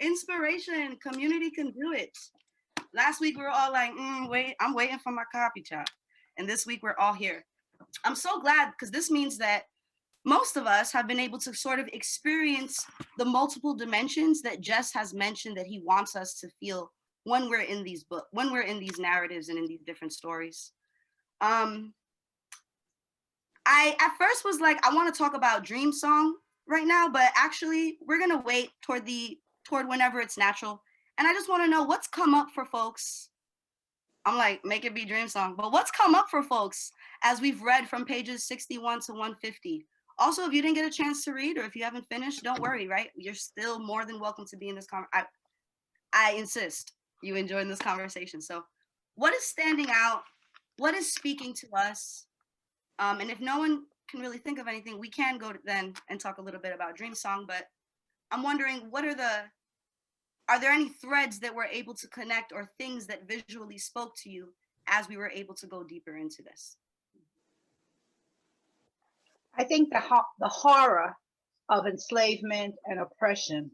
inspiration. Community can do it. Last week we were all like, wait, I'm waiting for my copy chop. And this week we're all here. I'm so glad, because this means that most of us have been able to sort of experience the multiple dimensions that Jess has mentioned that he wants us to feel when we're in these books, when we're in these narratives and in these different stories. I at first was like, I want to talk about Dream Song right now, but actually we're gonna wait toward whenever it's natural. And I just want to know what's come up for folks. I'm like, make it be Dream Song, but what's come up for folks as we've read from pages 61 to 150? Also, if you didn't get a chance to read, or if you haven't finished, don't worry, right? You're still more than welcome to be in this conversation. I insist you enjoying this conversation. So what is standing out? What is speaking to us? And if no one can really think of anything, we can go then and talk a little bit about Dream Song, but I'm wondering, are there any threads that we're able to connect, or things that visually spoke to you as we were able to go deeper into this? I think the horror of enslavement and oppression,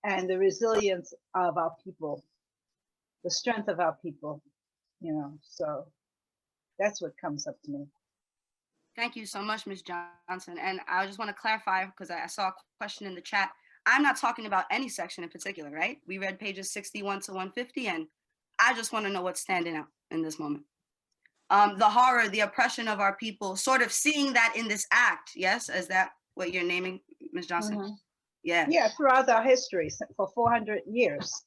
and the resilience of our people, the strength of our people, so that's what comes up to me. Thank you so much, Ms. Johnson. And I just want to clarify, because I saw a question in the chat. I'm not talking about any section in particular, right? We read pages 61 to 150, and I just want to know what's standing out in this moment. The horror, the oppression of our people, sort of seeing that in this act. Yes, is that what you're naming, Ms. Johnson? Mm-hmm. Yeah. Yeah, throughout our history for 400 years,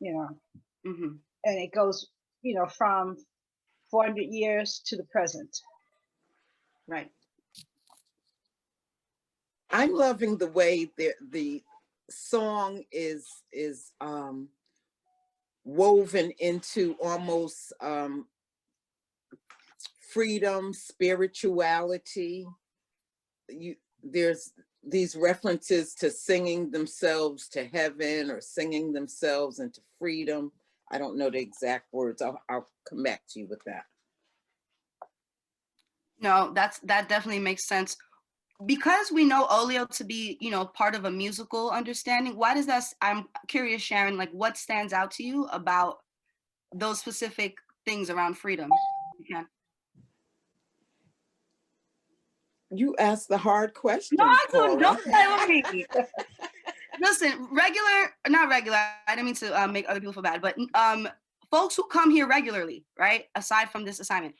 mm-hmm. And it goes, from 400 years to the present. Right. I'm loving the way the song is woven into almost freedom, spirituality. There's these references to singing themselves to heaven, or singing themselves into freedom. I don't know the exact words. I'll come back to you with that. No, that definitely makes sense. Because we know Olio to be, part of a musical understanding, why does that, I'm curious, Sharon, like what stands out to you about those specific things around freedom? You You asked the hard question. No, I don't play with me. Listen, not regular, I didn't mean to make other people feel bad, but folks who come here regularly, right? Aside from this assignment,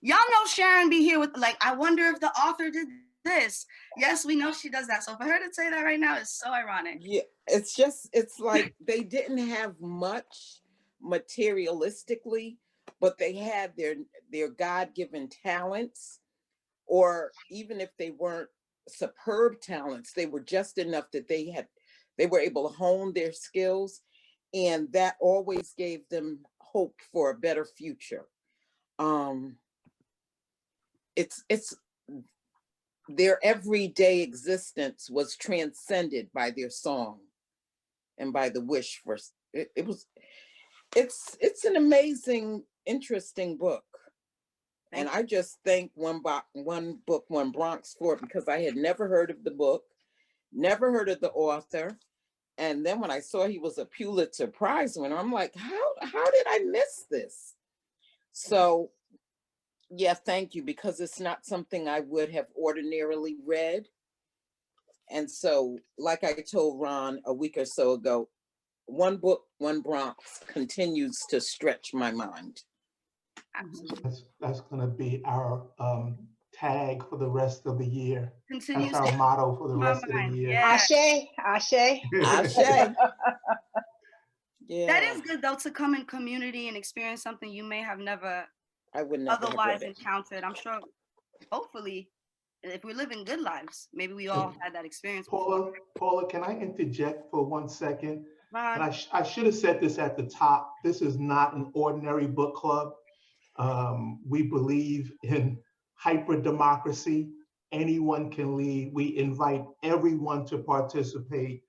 y'all know Sharon be here with, like, I wonder if the author did this. Yes, we know she does that. So for her to say that right now is so ironic. Yeah, it's like they didn't have much materialistically, but they had their God-given talents, or even if they weren't superb talents, they were just enough that they were able to hone their skills, and that always gave them hope for a better future. It's their everyday existence was transcended by their song and by the wish for it's an amazing, interesting book. And I just thank One Book One Bronx for it, because I had never heard of the book, never heard of the author. And then when I saw he was a Pulitzer Prize winner, I'm like, how did I miss this? So yeah, thank you, because it's not something I would have ordinarily read. And so, like I told Ron a week or so ago, One Book, One Bronx continues to stretch my mind. Absolutely. That's going to be our tag for the rest of the year. Continues That's our motto for the rest of the year. Yeah. Ashe, ashe. Ashe. Yeah. That is good, though, to come in community and experience something you may have never otherwise encountered. I'm sure, hopefully, if we're living good lives, maybe we all had that experience. Paula, can I interject for 1 second? And I should have said this at the top. This is not an ordinary book club. We believe in hyper democracy. Anyone can lead. We invite everyone to participate.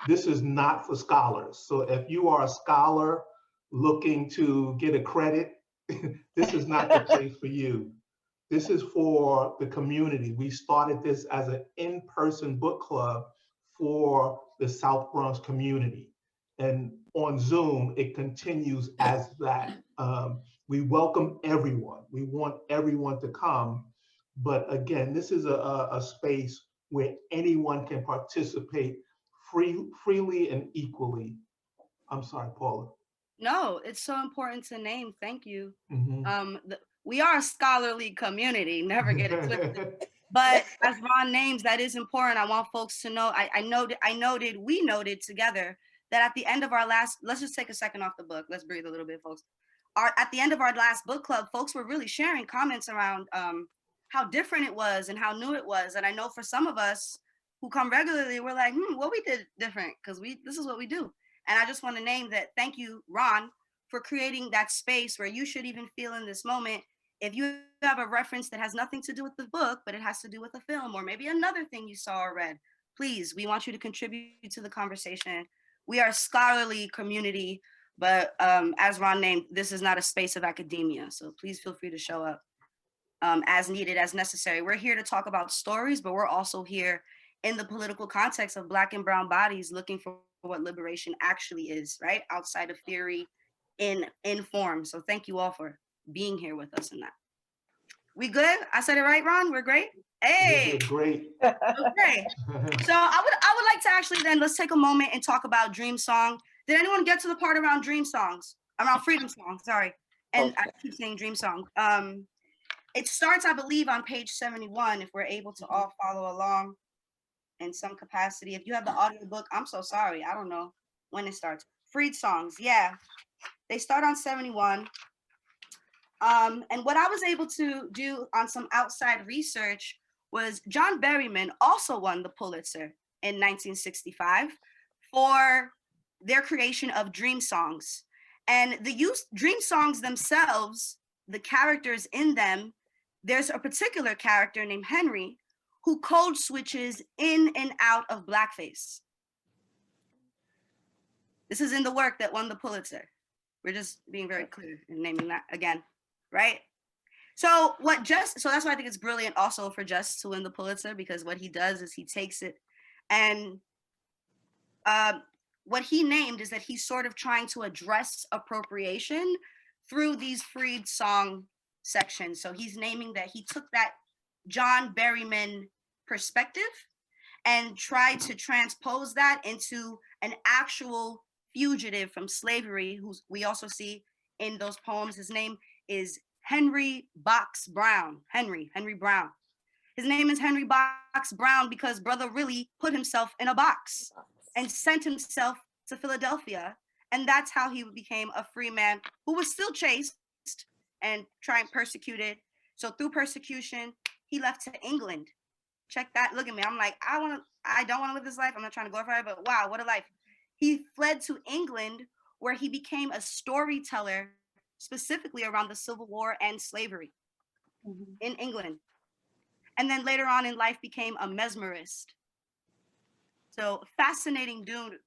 This is not for scholars. So if you are a scholar looking to get a credit, this is not the place for you. This is for the community. We started this as an in-person book club for the South Bronx community. And on Zoom, it continues as that. We welcome everyone. We want everyone to come. But again, this is a space where anyone can participate freely and equally. I'm sorry, Paula. No, it's so important to name. Thank you. Mhm. We are a scholarly community. Never get it twisted. But as Ron names, that is important. I want folks to know. We noted together that at the end of our last, let's just take a second off the book. Let's breathe a little bit, folks. At the end of our last book club, folks were really sharing comments around how different it was and how new it was. And I know for some of us who come regularly, we're like, what we did different, because this is what we do. And I just want to name that. Thank you, Ron, for creating that space where you should even feel in this moment. If you have a reference that has nothing to do with the book, but it has to do with a film or maybe another thing you saw or read, please, we want you to contribute to the conversation. We are a scholarly community, but as Ron named, this is not a space of academia. So please feel free to show up as needed, as necessary. We're here to talk about stories, but we're also here in the political context of Black and brown bodies looking for what liberation actually is, right? Outside of theory, in form. So thank you all for being here with us in that. We good? I said it right, Ron? We're great? Hey! Great. Okay. So I would like to actually then, let's take a moment and talk about Dream Song. Did anyone get to the part around dream songs? Around freedom songs, sorry. And I keep saying dream song. It starts, I believe, on page 71, if we're able to all follow along in some capacity. If you have the audio book, I'm so sorry. I don't know when it starts. Freed songs, yeah. They start on 71. And what I was able to do on some outside research was John Berryman also won the Pulitzer in 1965 for their creation of dream songs. And dream songs themselves, the characters in them, there's a particular character named Henry who code switches in and out of blackface. This is in the work that won the Pulitzer. We're just being very clear in naming that again, right? So that's why I think it's brilliant also for Jess to win the Pulitzer, because what he does is he takes it and what he named is that he's sort of trying to address appropriation through these freed song sections. So he's naming that he took that John Berryman perspective and tried to transpose that into an actual fugitive from slavery, who we also see in those poems. His name is Henry Box Brown. Henry Brown. His name is Henry Box Brown because brother really put himself in a box and sent himself to Philadelphia. And that's how he became a free man who was still chased and persecuted. So through persecution, he left to England. Check that. Look at me. I'm like, I don't want to live this life. I'm not trying to glorify it, but wow, what a life. He fled to England, where he became a storyteller specifically around the Civil War and slavery in England. And then later on in life became a mesmerist. So fascinating dude,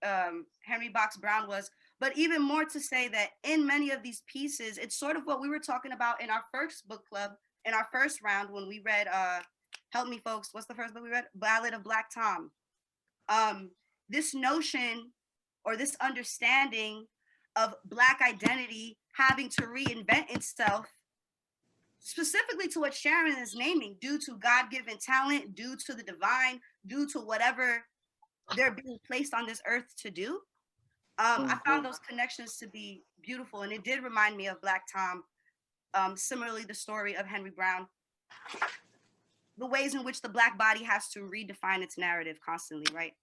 Henry Box Brown was. But even more to say that in many of these pieces, it's sort of what we were talking about in our first book club, in our first round when we read, help me folks, what's the first book we read? Ballad of Black Tom. This notion or this understanding of Black identity having to reinvent itself, specifically to what Sharon is naming, due to God-given talent, due to the divine, due to whatever they're being placed on this earth to do. I found those connections to be beautiful, and it did remind me of Black Tom. Similarly, the story of Henry Brown, the ways in which the Black body has to redefine its narrative constantly, right?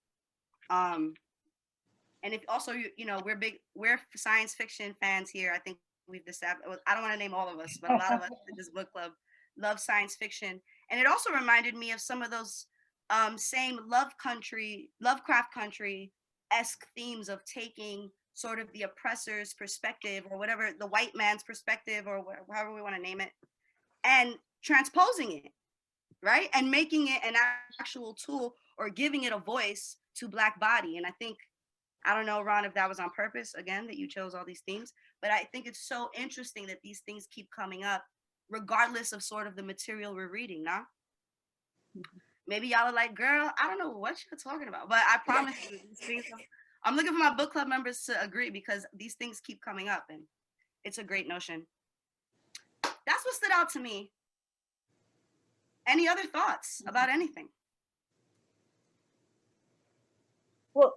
And if also, we're science fiction fans here. I think we've decided, I don't want to name all of us, but a lot of us in this book club love science fiction. And it also reminded me of some of those same Lovecraft Country-esque themes of taking sort of the oppressor's perspective, or whatever, the white man's perspective, or however we want to name it, and transposing it, right? And making it an actual tool, or giving it a voice to Black body. And I think, I don't know, Ron, if that was on purpose, again, that you chose all these themes, but I think it's so interesting that these things keep coming up, regardless of sort of the material we're reading, nah? maybe y'all are like, girl, I don't know what you're talking about, but I promise you, these things, I'm looking for my book club members to agree because these things keep coming up and it's a great notion. That's what stood out to me. Any other thoughts about anything? Well,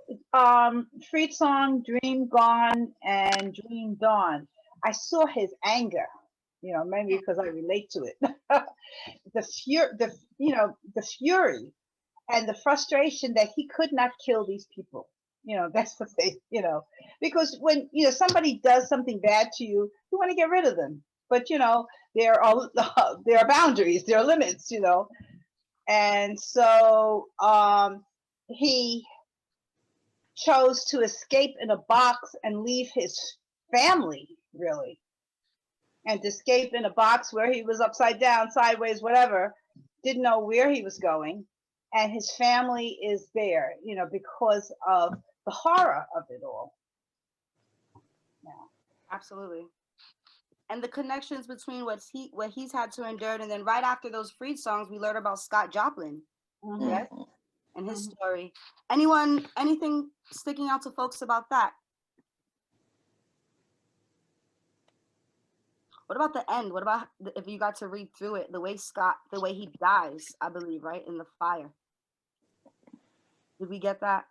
Freed Song, Dream Gone, and Dream Dawn. I saw his anger, maybe because I relate to it. the fury and the frustration that he could not kill these people. That's the thing, because when, somebody does something bad to you, you want to get rid of them. But, there are boundaries, there are limits, And so he chose to escape in a box and leave his family, really. And to escape in a box where he was upside down, sideways, whatever, didn't know where he was going. And his family is there, because of the horror of it all. Yeah, absolutely. And the connections between what he's had to endure, and then right after those Freed songs, we learned about Scott Joplin, yes, and his story. Anything sticking out to folks about that? What about the end? What about if you got to read through it, the way he dies, I believe, right, in the fire? Did we get that?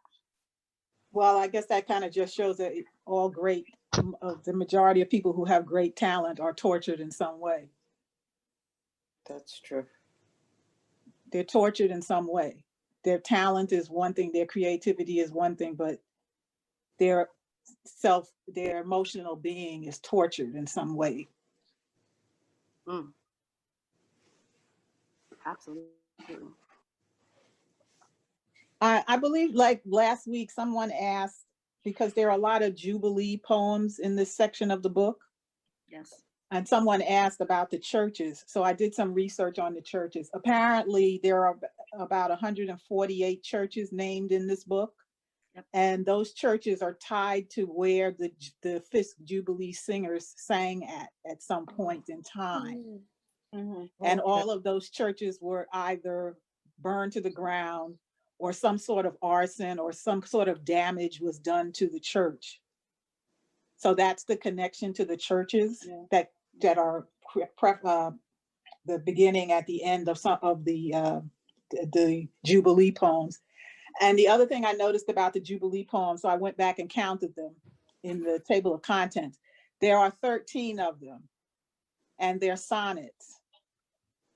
Well, I guess that kind of just shows that all the majority of people who have great talent are tortured in some way. That's true. They're tortured in some way. Their talent is one thing, their creativity is one thing, but their emotional being is tortured in some way. Absolutely. I believe, like last week, someone asked, because there are a lot of Jubilee poems in this section of the book. Yes. And someone asked about the churches. So I did some research on the churches. Apparently, there are about 148 churches named in this book. Yep. And those churches are tied to where the Fifth Jubilee singers sang at some point in time. And all of those churches were either burned to the ground, or some sort of arson or some sort of damage was done to the church. So that's the connection to the churches that are the beginning at the end of some of the Jubilee poems. And the other thing I noticed about the Jubilee poems, so I went back and counted them in the table of contents. There are 13 of them, and they're sonnets.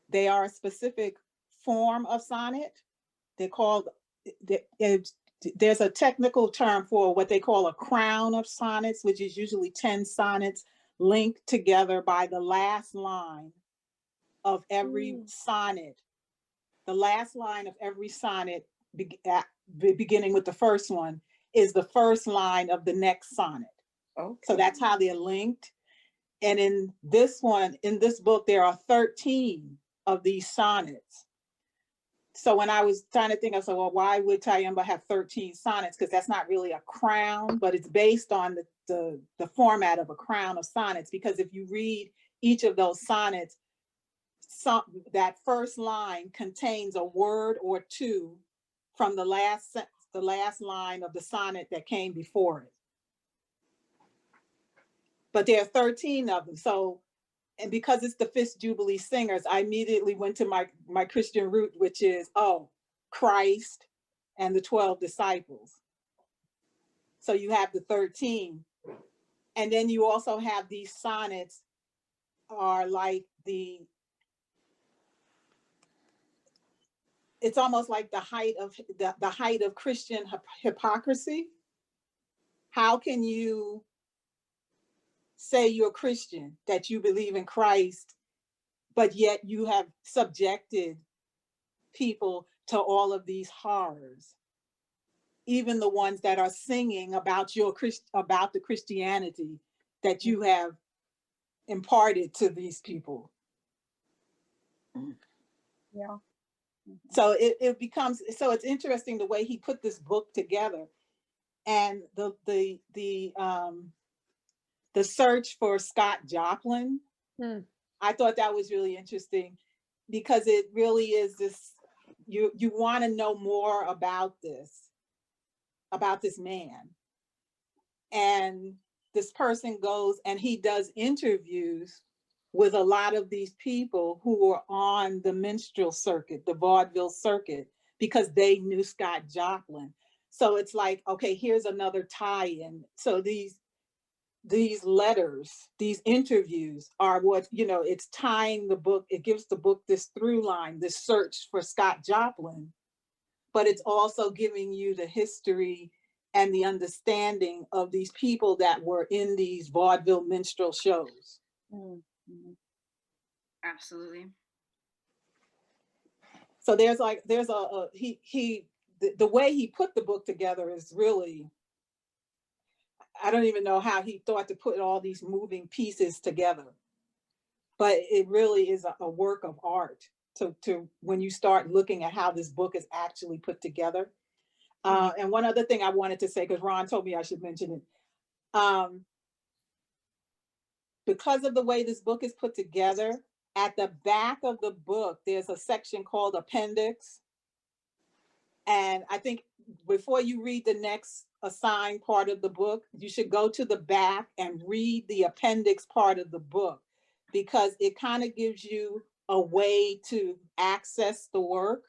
They are a specific form of sonnet. They're called, there's a technical term for what they call a crown of sonnets, which is usually 10 sonnets linked together by the last line of every sonnet. The last line of every sonnet, beginning with the first one, is the first line of the next sonnet. Okay. So that's how they're linked. And in this book, there are 13 of these sonnets. So when I was trying to think, I said, well, why would Tyehimba have 13 sonnets? Because that's not really a crown, but it's based on the format of a crown of sonnets. Because if you read each of those sonnets, that first line contains a word or two from the last line of the sonnet that came before it. But there are 13 of them. So, and because it's the Fifth Jubilee singers, I immediately went to my Christian root, which is, Christ and the 12 disciples. So you have the 13. And then you also have these sonnets are like it's almost like the height of Christian hypocrisy. How can you say you're Christian, that you believe in Christ, but yet you have subjected people to all of these horrors, even the ones that are singing about the Christianity that you have imparted to these people? Yeah. So it's interesting the way he put this book together, and the search for Scott Joplin. I thought that was really interesting, because it really is this, you want to know more about this man. And this person goes and he does interviews with a lot of these people who were on the minstrel circuit, the vaudeville circuit, because they knew Scott Joplin. So it's like, okay, here's another tie-in. So these letters, these interviews are what, it's tying the book, it gives the book this through line, this search for Scott Joplin, but it's also giving you the history and the understanding of these people that were in these vaudeville minstrel shows. Mm-hmm. Absolutely. So the way he put the book together is really, I don't even know how he thought to put all these moving pieces together, but it really is a work of art to when you start looking at how this book is actually put together. And one other thing I wanted to say, because Ron told me I should mention it, because of the way this book is put together, at the back of the book, there's a section called appendix. And I think before you read the next assigned part of the book, you should go to the back and read the appendix part of the book, because it kind of gives you a way to access the work.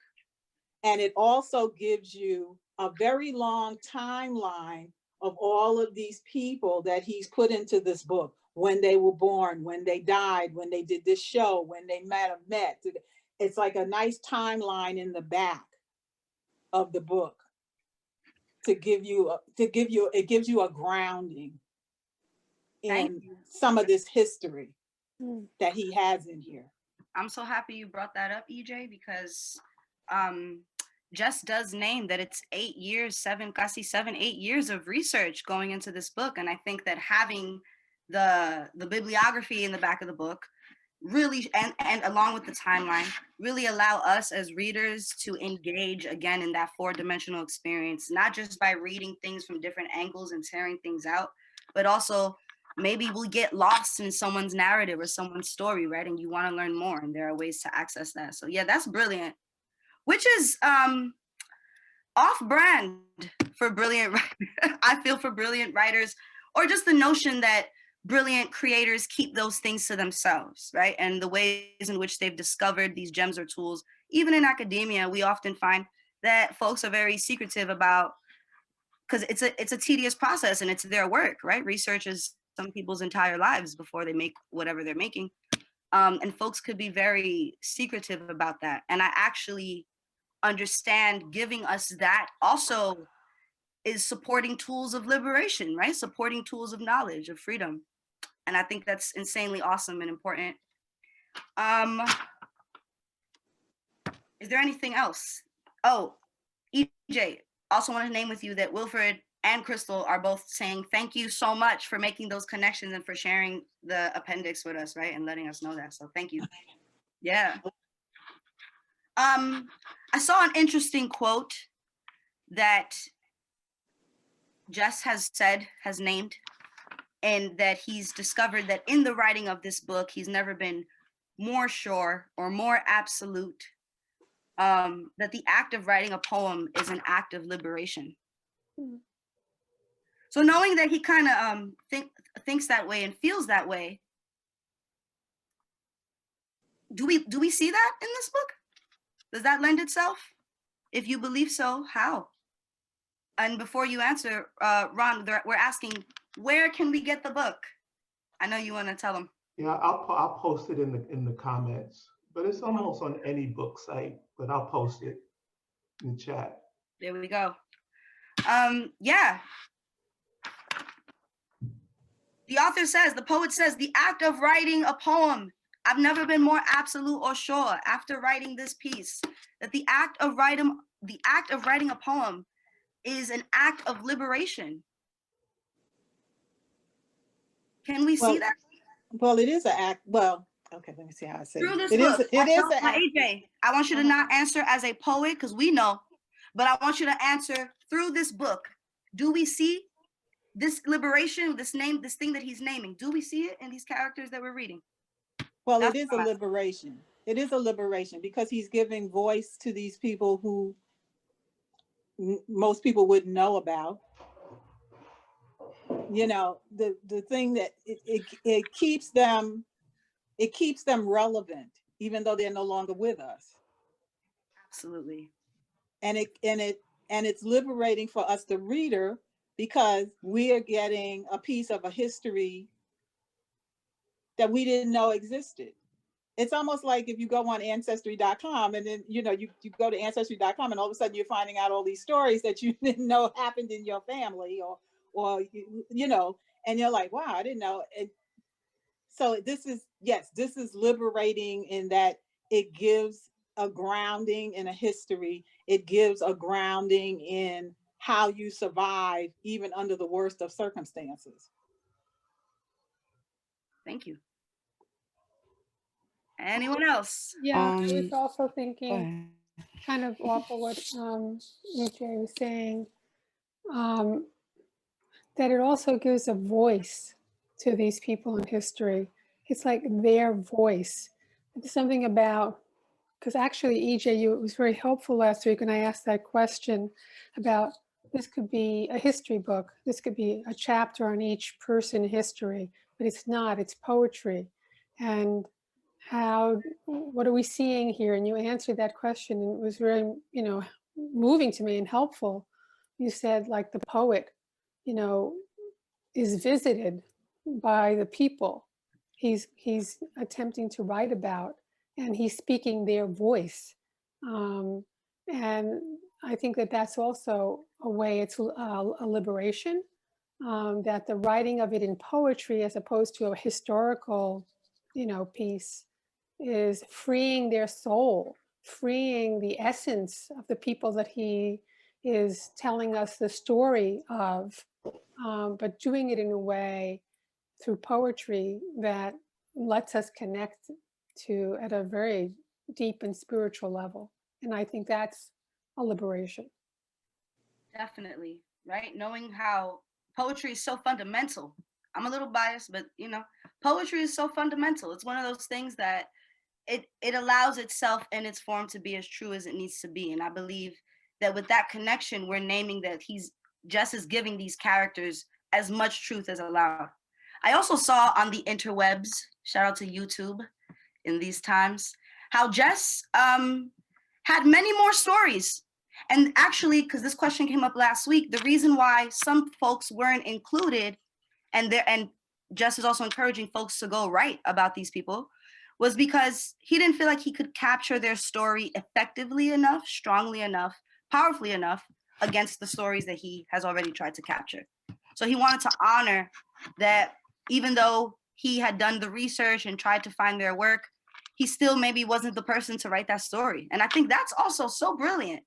And it also gives you a very long timeline of all of these people that he's put into this book, when they were born, when they died, when they did this show, when they met. It's like a nice timeline in the back of the book it gives you a grounding in some of this history that he has in here. I'm so happy you brought that up, EJ, because Jess does name that it's 8 years, 8 years of research going into this book. And I think that having the bibliography in the back of the book really, and along with the timeline, really allow us as readers to engage again in that 4-dimensional experience, not just by reading things from different angles and tearing things out, but also maybe we'll get lost in someone's narrative or someone's story, right? And you want to learn more, and there are ways to access that. So yeah, that's brilliant, which is off-brand for brilliant I feel, for brilliant writers, or just the notion that brilliant creators keep those things to themselves, right? And the ways in which they've discovered these gems or tools. Even in academia, we often find that folks are very secretive about, because it's a tedious process and it's their work, right? Research is some people's entire lives before they make whatever they're making. And folks could be very secretive about that. And I actually understand giving us that also is supporting tools of liberation, right? Supporting tools of knowledge, of freedom. And I think that's insanely awesome and important. Is there anything else? Oh, EJ, also want to name with you that Wilfred and Crystal are both saying thank you so much for making those connections and for sharing the appendix with us, right? And letting us know that, so thank you. Yeah. I saw an interesting quote that Jess has named, and that he's discovered that in the writing of this book, he's never been more sure or more absolute that the act of writing a poem is an act of liberation. So knowing that he kind of thinks that way and feels that way, do we see that in this book? Does that lend itself? If you believe so, how? And before you answer, Ron, we're asking, where can we get the book? I know you want to tell them. Yeah, I'll post it in the comments, but it's almost on any book site, but I'll post it in the chat. There we go. Yeah. The author says, the poet says, the act of writing a poem, I've never been more absolute or sure after writing this piece, that the act of writing a poem is an act of liberation. Can we see that? Well, it is an act. Well, okay, let me see how I say Through this it. book, It is an act. AJ, I want you to not answer as a poet, because we know, but I want you to answer through this book. Do we see this liberation, this thing that he's naming? Do we see it in these characters that we're reading? Well, it is a liberation. It is a liberation because he's giving voice to these people who most people wouldn't know about. You know, the thing that it keeps them relevant, even though they're no longer with us. Absolutely. And it's liberating for us, the reader, because we are getting a piece of a history that we didn't know existed. It's almost like if you go on ancestry.com and then, you go to ancestry.com and all of a sudden you're finding out all these stories that you didn't know happened in your family or and you're like, wow, I didn't know. And so this is liberating in that it gives a grounding in a history. It gives a grounding in how you survive even under the worst of circumstances. Thank you. Anyone else? Yeah, I was also thinking kind of off of what EJ was saying, that it also gives a voice to these people in history. It's like their voice. There's something about, because actually, EJ, it was very helpful last week when I asked that question about this could be a history book. This could be a chapter on each person history, but it's not, it's poetry. And what are we seeing here? And you answered that question, and it was very, moving to me and helpful. You said like the poet, is visited by the people he's attempting to write about, and he's speaking their voice. And I think that that's also a way, it's a liberation, that the writing of it in poetry as opposed to a historical, piece is freeing their soul, freeing the essence of the people that he is telling us the story of, but doing it in a way through poetry that lets us connect to at a very deep and spiritual level. And I think that's a liberation. Definitely, right? Knowing how poetry is so fundamental. I'm a little biased, but poetry is so fundamental. It's one of those things that it allows itself in its form to be as true as it needs to be. And I believe that with that connection, we're naming that Jess is giving these characters as much truth as allowed. I also saw on the interwebs, shout out to YouTube in these times, how Jess had many more stories. And actually, because this question came up last week, the reason why some folks weren't included, and Jess is also encouraging folks to go write about these people, was because he didn't feel like he could capture their story effectively enough, strongly enough, powerfully enough against the stories that he has already tried to capture. So he wanted to honor that even though he had done the research and tried to find their work, he still maybe wasn't the person to write that story. And I think that's also so brilliant,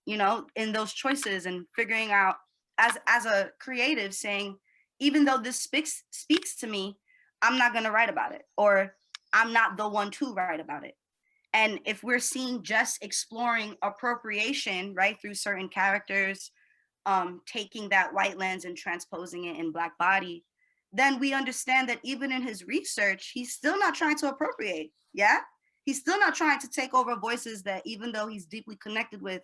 in those choices and figuring out as a creative saying, even though this speaks to me, I'm not going to write about it, or I'm not the one to write about it. And if we're seeing just exploring appropriation, right, through certain characters, taking that white lens and transposing it in Black body, then we understand that even in his research, he's still not trying to appropriate. Yeah. He's still not trying to take over voices that even though he's deeply connected with,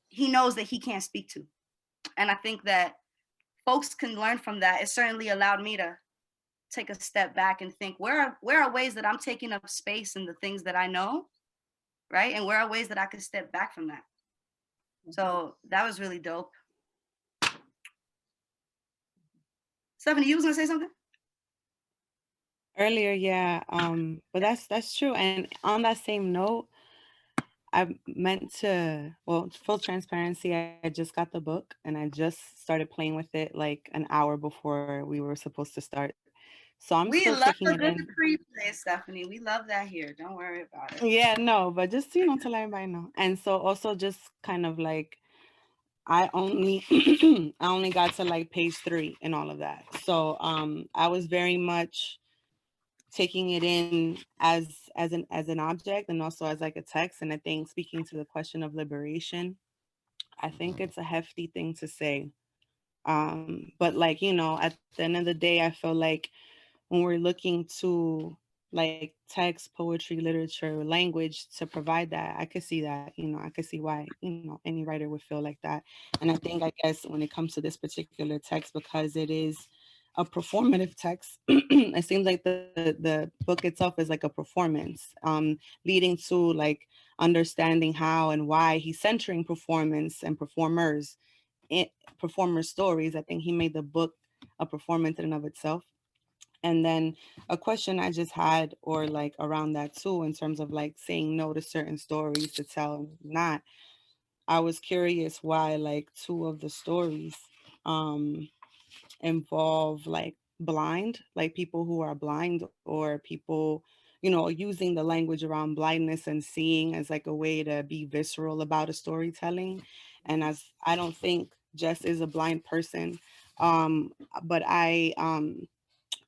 he knows that he can't speak to. And I think that folks can learn from that. It certainly allowed me to take a step back and think, where are ways that I'm taking up space in the things that I know, right? And where are ways that I could step back from that? So that was really dope. Stephanie, you was gonna say something? Earlier, yeah. But that's true. And on that same note, I meant to, well, full transparency, I just got the book and I just started playing with it like an hour before we were supposed to start. So I'm still taking it in. Pre-play, Stephanie. We love that here. Don't worry about it. Yeah, no, but just, to let everybody know. And so also just kind of like, I only I only got to like page 3 and all of that. So I was very much taking it in as an object and also as like a text. And I think speaking to the question of liberation, I think it's a hefty thing to say. But like, at the end of the day, I feel like when we're looking to like text, poetry, literature, language to provide that. I could see that, I could see why, any writer would feel like that. And I think, I guess, when it comes to this particular text, because it is a performative text, it seems like the book itself is like a performance, leading to like understanding how and why he's centering performance and performers, performer stories. I think he made the book a performance in and of itself. And then a question I just had, or like around that too, in terms of like saying no to certain stories to tell and not, I was curious why like two of the stories involve like like people who are blind, or people, using the language around blindness and seeing as like a way to be visceral about a storytelling. And as I don't think Jess is a blind person, but I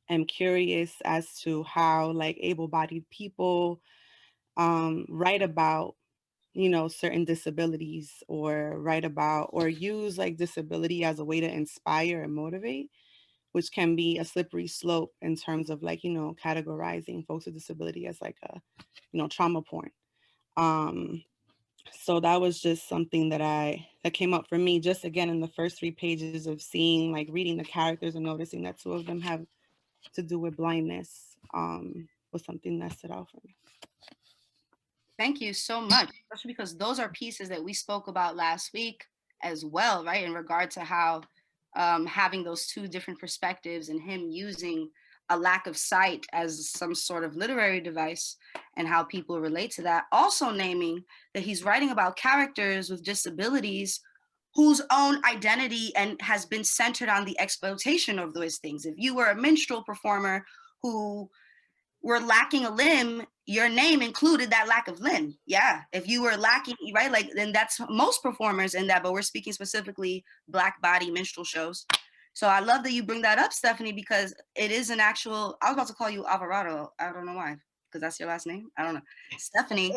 am curious as to how like able-bodied people write about certain disabilities, or write about or use like disability as a way to inspire and motivate, which can be a slippery slope in terms of like categorizing folks with disability as like a trauma porn. So that was just something that came up for me, just again in the first 3 pages of seeing, like reading the characters and noticing that 2 of them have to do with blindness, was something that stood out for me. Thank you so much, especially because those are pieces that we spoke about last week as well, right? In regard to how having those 2 different perspectives and him using a lack of sight as some sort of literary device and how people relate to that. Also naming that he's writing about characters with disabilities whose own identity and has been centered on the exploitation of those things. If you were a minstrel performer who were lacking a limb, your name included that lack of limb. Yeah. If you were lacking, right? Like, then that's most performers in that, but we're speaking specifically Black body minstrel shows. So I love that you bring that up, Stephanie, because it is an actual, I was about to call you Alvarado. I don't know why, because that's your last name. I don't know. Stephanie.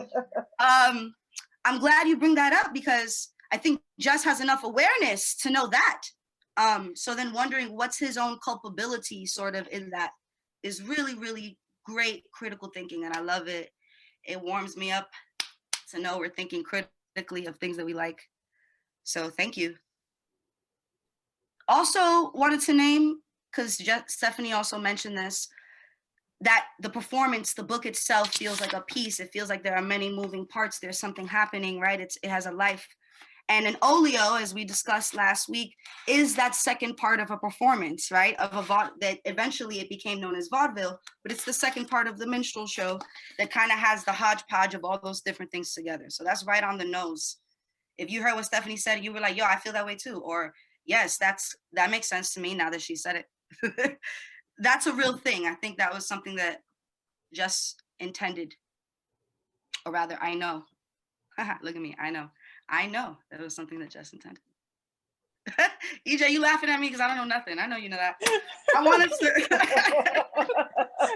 I'm glad you bring that up, because I think Jess has enough awareness to know that. So then wondering what's his own culpability sort of in that is really, really great critical thinking, and I love it. It warms me up to know we're thinking critically of things that we like. So thank you. Also wanted to name, because Stephanie also mentioned this, that the performance, the book itself feels like a piece. It feels like there are many moving parts. There's something happening, right? It has a life. And an Olio, as we discussed last week, is that second part of a performance, right? Of a that eventually it became known as vaudeville, but it's the second part of the minstrel show that kind of has the hodgepodge of all those different things together. So that's right on the nose. If you heard what Stephanie said, you were like, yo, I feel that way too. Or yes, that makes sense to me now that she said it. That's a real thing. I think that was something that Jess intended, or rather, I know. Look at me, I know that was something that Jess intended. EJ, you laughing at me because I don't know nothing. I know you know that. I wanted to.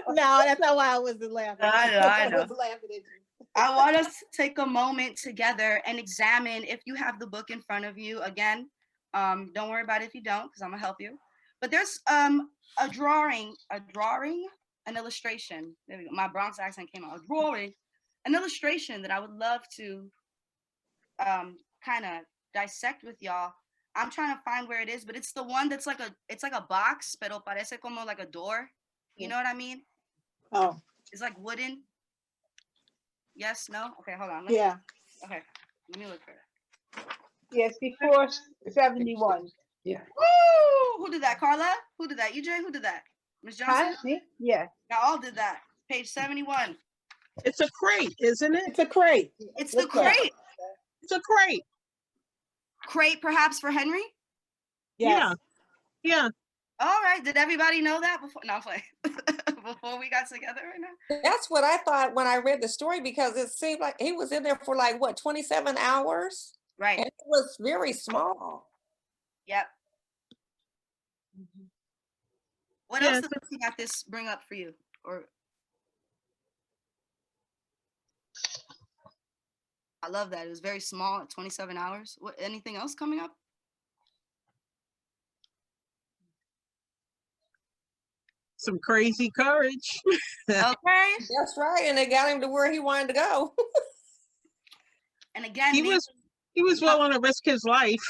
No, that's not why I wasn't laughing. I know. I was laughing at you. I want us to take a moment together and examine, if you have the book in front of you. Again, don't worry about it if you don't, because I'm gonna help you. But there's a drawing, an illustration. There we go. My Bronx accent came out. A drawing, an illustration that I would love to kind of dissect with y'all. I'm trying to find where it is, but it's the one that's like a box, pero parece como like a door. You know what I mean? Oh. It's like wooden. Yes, no? Okay, hold on. Yeah. Okay, let me look for it. Yes, before 71. Yeah. Woo! Who did that? Carla? Who did that? EJ? Who did that? Miss Johnson? Huh? Me? Yeah. Y'all all did that. Page 71. It's a crate, isn't it? It's a crate. It's the crate. It's a crate. Crate, perhaps, for Henry? Yes. Yeah. All right. Did everybody know that before? No, I'm playing. Before we got together right now? That's what I thought when I read the story, because it seemed like he was in there for like, what, 27 hours? Right. And it was very small. Yep. What else does looking at this bring up for you? Or I love that. It was very small at 27 hours. What? Anything else coming up? Some crazy courage. Okay. That's right. And they got him to where he wanted to go. And again, He was willing to risk his life.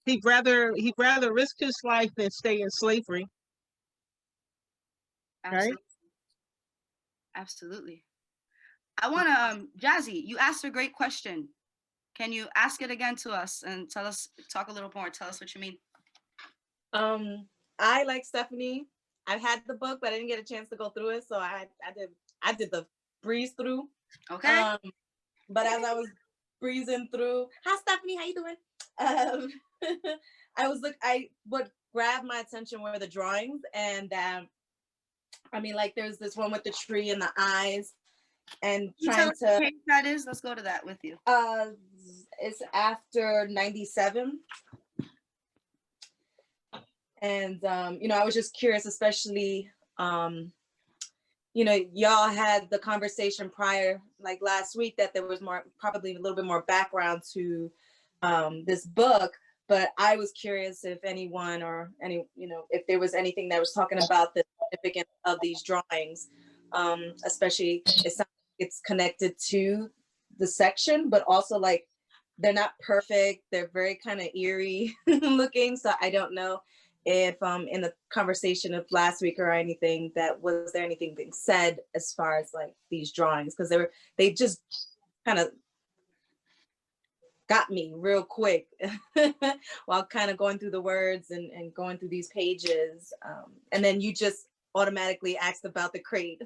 He'd rather risk his life than stay in slavery. absolutely. Right? Absolutely. I want to, Jazzy, you asked a great question. Can you ask it again to us and talk a little more, tell us what you mean? I, like Stephanie, I've had the book, but I didn't get a chance to go through it. So I did the breeze through. Okay. But as I was breezing through, hi Stephanie, how you doing? What grabbed my attention were the drawings, and I mean, like there's this one with the tree and the eyes, and trying to. Page that is. Let's go to that with you. It's after 97. And, I was just curious, especially, y'all had the conversation prior, like last week, that there was probably a little bit more background to this book, but I was curious if anyone or if there was anything that was talking about the significance of these drawings, especially it's connected to the section, but also like, they're not perfect. They're very kind of eerie looking. So I don't know if in the conversation of last week or anything, was there anything being said as far as like these drawings? Because they just kind of got me real quick while kind of going through the words and going through these pages. And then you just automatically asked about the crate.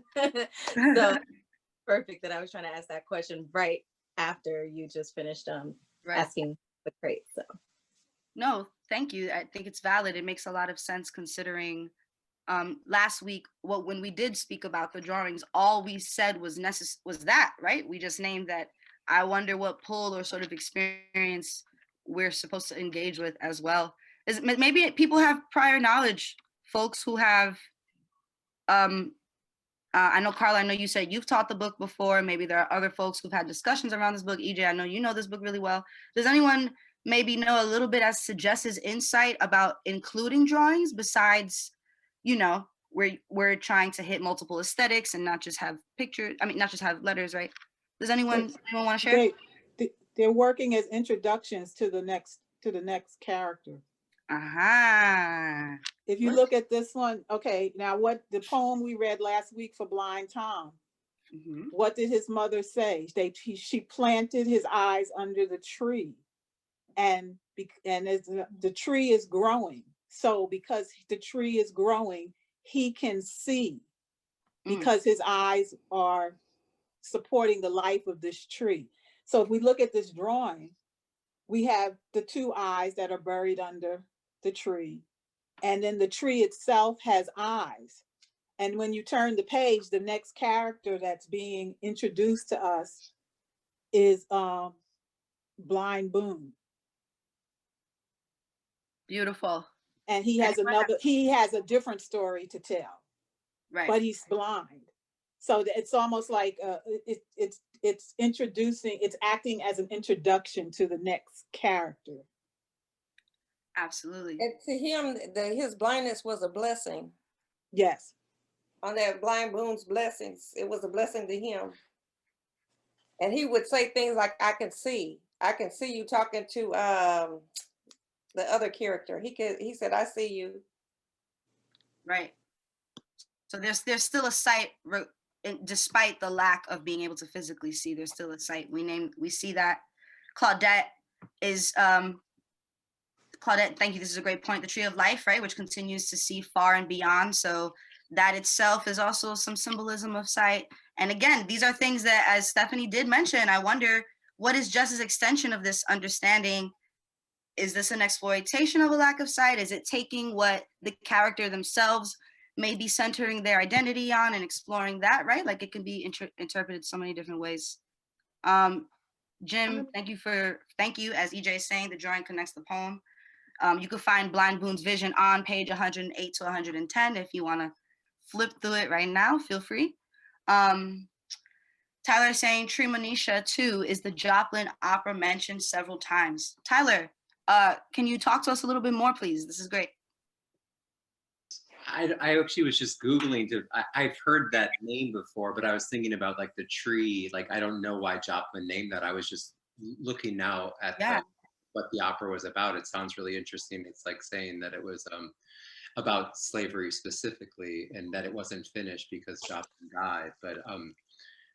So perfect that I was trying to ask that question right after you just finished asking the crate. So no, thank you. I think it's valid. It makes a lot of sense considering last week, when we did speak about the drawings, all we said was that, right? We just named that. I wonder what pull or sort of experience we're supposed to engage with as well. Maybe people have prior knowledge, folks who have, I know, Carla, I know you said you've taught the book before. Maybe there are other folks who've had discussions around this book. EJ, I know you know this book really well. Does anyone maybe know a little bit as to Jess's insight about including drawings besides, we're trying to hit multiple aesthetics and not just have pictures, not just have letters, right? Does anyone want to share? They're working as introductions to the next character. Aha. If you look at this one, okay, now what the poem we read last week for Blind Tom, what did his mother say? She planted his eyes under the tree, and as the tree is growing, so because the tree is growing, he can see because his eyes are supporting the life of this tree. So if we look at this drawing, we have the two eyes that are buried under the tree. And then the tree itself has eyes. And when you turn the page, the next character that's being introduced to us is Blind Boone. Beautiful. And he has a different story to tell. Right. But he's blind. So it's almost like it's introducing, it's acting as an introduction to the next character. Absolutely. And to him, his blindness was a blessing. Yes. On that Blind Boone's blessings, it was a blessing to him. And he would say things like, I can see you talking to the other character. He said, I see you. Right. So there's still a sight, despite the lack of being able to physically see, there's still a sight. We see that. Claudette is, Claudette, thank you. This is a great point. The tree of life, right? Which continues to see far and beyond. So that itself is also some symbolism of sight. And again, these are things that, as Stephanie did mention, I wonder, what is Jess's extension of this understanding? Is this an exploitation of a lack of sight? Is it taking what the character themselves may be centering their identity on and exploring that, right? Like it can be interpreted so many different ways. Jim, thank you. As EJ is saying, the drawing connects the poem. You can find Blind Boone's vision on page 108 to 110. If you want to flip through it right now, feel free. Tyler is saying Tremenesh too is the Joplin opera mentioned several times. Tyler, can you talk to us a little bit more, please? This is great. I actually was just Googling I've heard that name before, but I was thinking about like the tree. Like, I don't know why Joplin named that. I was just looking now at what the opera was about. It sounds really interesting. It's like saying that it was about slavery specifically, and that it wasn't finished because Joplin died. But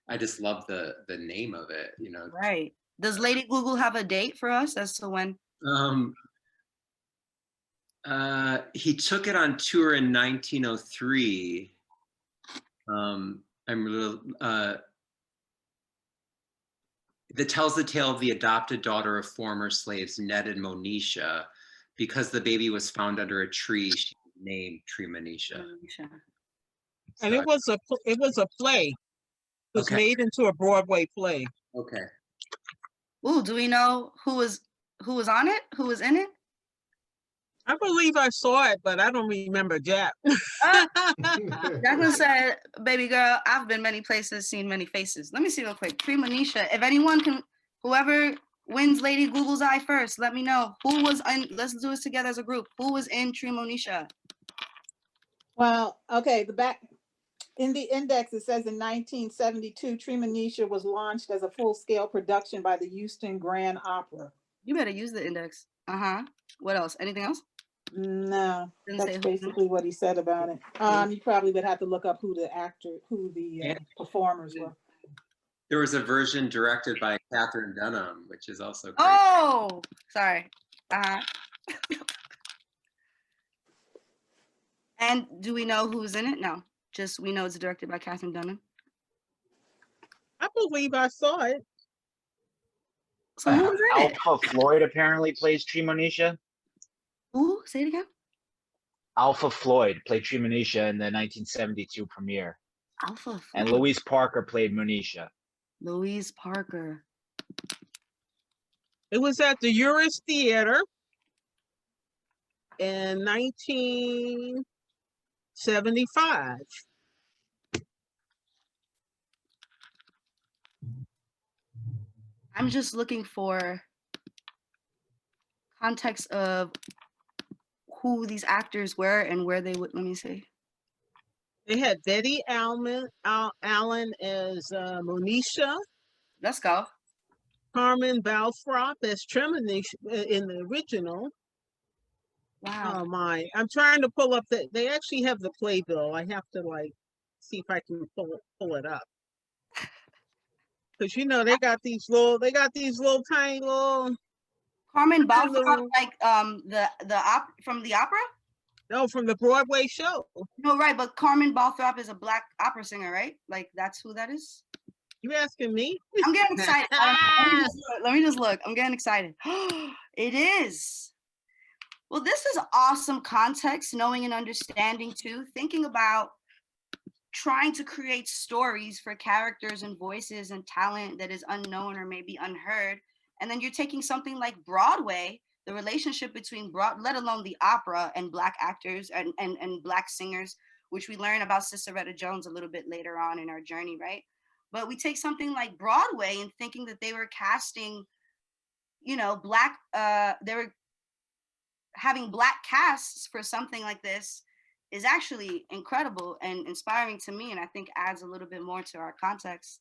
I just love the name of it, you know. Right. Does Lady Google have a date for us as to when? He took it on tour in 1903. That tells the tale of the adopted daughter of former slaves Ned and Monisha. Because the baby was found under a tree, she was named Tremenesh. And it was a play. It was made into a Broadway play. Okay. Ooh, do we know who was on it? Who was in it? I believe I saw it, but I don't remember Jack. Jacqueline said, baby girl, I've been many places, seen many faces. Let me see real quick. Tremenesh. If anyone can, whoever wins Lady Google's eye first, let me know. Who was in, let's do this together as a group. Who was in Tremenesh? Well, okay, the back in the index, it says in 1972, Tremenesh was launched as a full-scale production by the Houston Grand Opera. You better use the index. What else? Anything else? No, that's basically what he said about it. You probably would have to look up who the performers were. There was a version directed by Catherine Dunham, which is also great. Oh, sorry. And do we know who's in it? No, just we know it's directed by Catherine Dunham. I believe I saw it. So who's in it? Alpha Floyd apparently plays Tremenesh. Who? Say it again. Alpha Floyd played Tremenesh in the 1972 premiere. Alpha Floyd. And Louise Parker played Monisha. Louise Parker. It was at the Uris Theater in 1975. I'm just looking for context of who these actors were and where they would, let me see. They had Betty Allen as Monisha. Let's go. Carmen Balthrop as Tremenesh in the original. Wow. Oh my, I'm trying to pull up they actually have the playbill. I have to like see if I can pull it up. Cause you know, they got these little tiny little. Carmen Balthrop, like from the opera? No, from the Broadway show. No, right, but Carmen Balthrop is a Black opera singer, right? Like that's who that is? You asking me? I'm getting excited. Let me just look. I'm getting excited. It is. Well, this is awesome context, knowing and understanding too, thinking about trying to create stories for characters and voices and talent that is unknown or maybe unheard. And then you're taking something like Broadway, the relationship between let alone the opera and Black actors and Black singers, which we learn about Sister Retta Jones a little bit later on in our journey, right? But we take something like Broadway and thinking that they were casting, you know, Black, they were having Black casts for something like this is actually incredible and inspiring to me, and I think adds a little bit more to our context.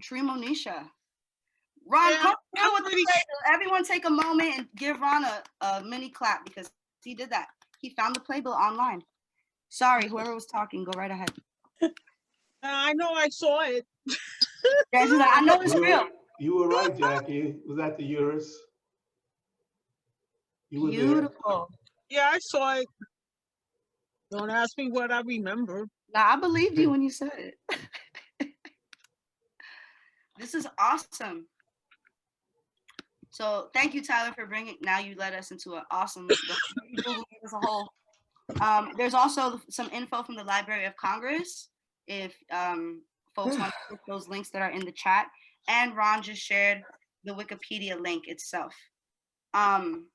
Tremenesh. Ron, come through with the playbill. Everyone take a moment and give Ron a mini clap because he did that. He found the playbill online. Sorry, whoever was talking, go right ahead. I know I saw it. Yeah, she's like, I know it's real. You were right, Jackie. It was at the Uris. You were beautiful. There. Yeah, I saw it. Don't ask me what I remember. Nah, I believed you when you said it. This is awesome. So thank you, Tyler, for bringing. Now you led us into an awesome. As a whole. There's also some info from the Library of Congress. If folks want to click those links that are in the chat, and Ron just shared the Wikipedia link itself. And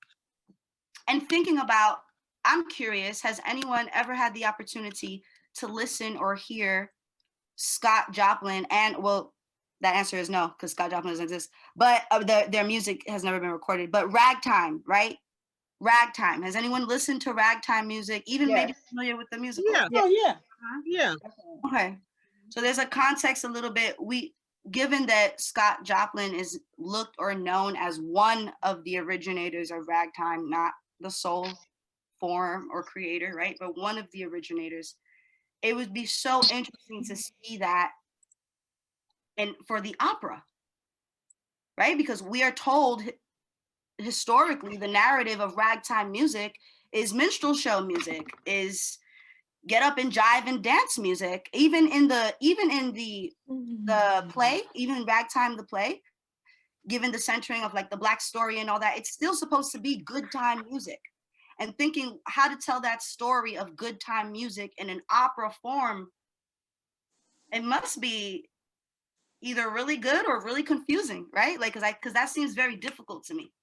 thinking about, I'm curious, has anyone ever had the opportunity to listen or hear Scott Joplin? And well, that answer is no, because Scott Joplin doesn't exist, but their music has never been recorded. But Ragtime, right? Ragtime. Has anyone listened to ragtime music? Even maybe Yes. familiar with the musical? Yeah. Oh, yeah. Yeah. Okay. So there's a context a little bit. Given that Scott Joplin is looked or known as one of the originators of ragtime, not the sole form or creator, right? But one of the originators, it would be so interesting to see that and for the opera, right? Because we are told historically the narrative of ragtime music is minstrel show music, is get up and jive and dance music. Even in the play, even ragtime the play, given the centering of like the Black story and all that, it's still supposed to be good time music. And thinking how to tell that story of good time music in an opera form, it must be either really good or really confusing, right? Like, because that seems very difficult to me.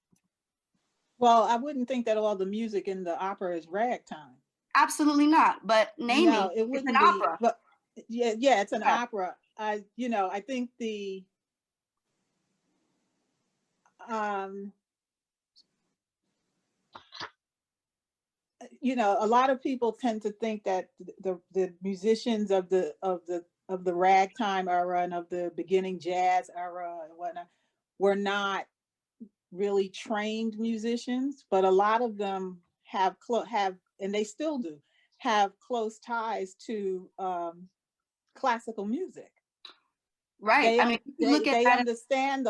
Well, I wouldn't think that all the music in the opera is ragtime. Absolutely not. But naming, No, it wouldn't it's an be. opera. But yeah, it's an Right. opera. I think a lot of people tend to think that the musicians of the ragtime era and of the beginning jazz era and whatnot were not really trained musicians, but a lot of them have and they still do have close ties to classical music. Right. I mean, look at they that. understand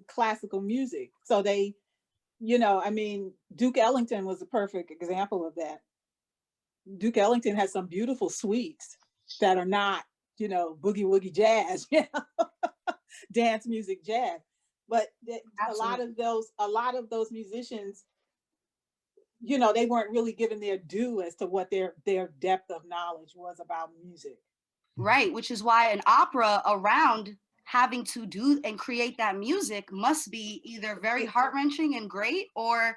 classical music, so they, I mean, Duke Ellington was a perfect example of that. Duke Ellington has some beautiful suites that are not, boogie woogie jazz, dance music jazz. But a lot of those musicians, they weren't really given their due as to what their depth of knowledge was about music. Right, which is why an opera around having to do and create that music must be either very heart-wrenching and great or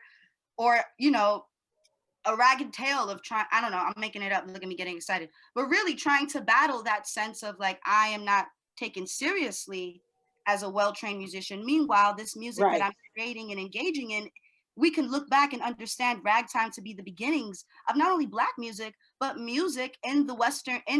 a ragged tale of trying, I don't know, I'm making it up, look at me getting excited, but really trying to battle that sense of like, I am not taken seriously as a well-trained musician. Meanwhile, this music that I'm creating and engaging in, we can look back and understand ragtime to be the beginnings of not only Black music, but music in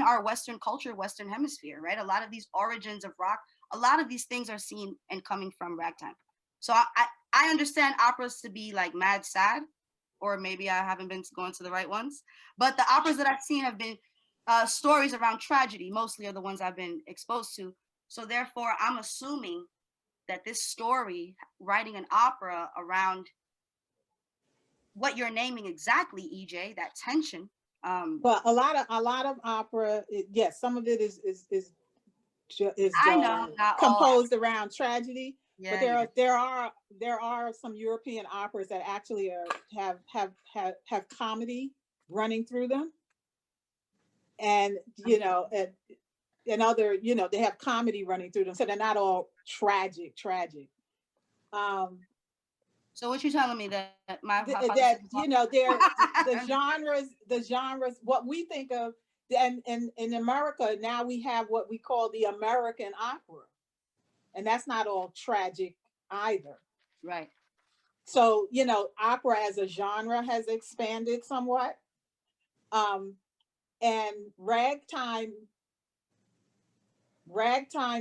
our Western culture, Western hemisphere, right? A lot of these origins of rock, a lot of these things are seen and coming from ragtime. So I understand operas to be like mad sad, or maybe I haven't been going to the right ones. But the operas that I've seen have been stories around tragedy, mostly are the ones I've been exposed to. So therefore, I'm assuming that this story, writing an opera around what you're naming exactly, EJ, that tension. But a lot of opera, yes, some of it is I know, not composed around tragedy. Yeah, but there are some European operas that actually have comedy running through them, and and other, they have comedy running through them, so they're not all tragic. So what you telling me that they're the genres what we think of, and in America now we have what we call the American opera, and that's not all tragic either. Right. So, opera as a genre has expanded somewhat. And ragtime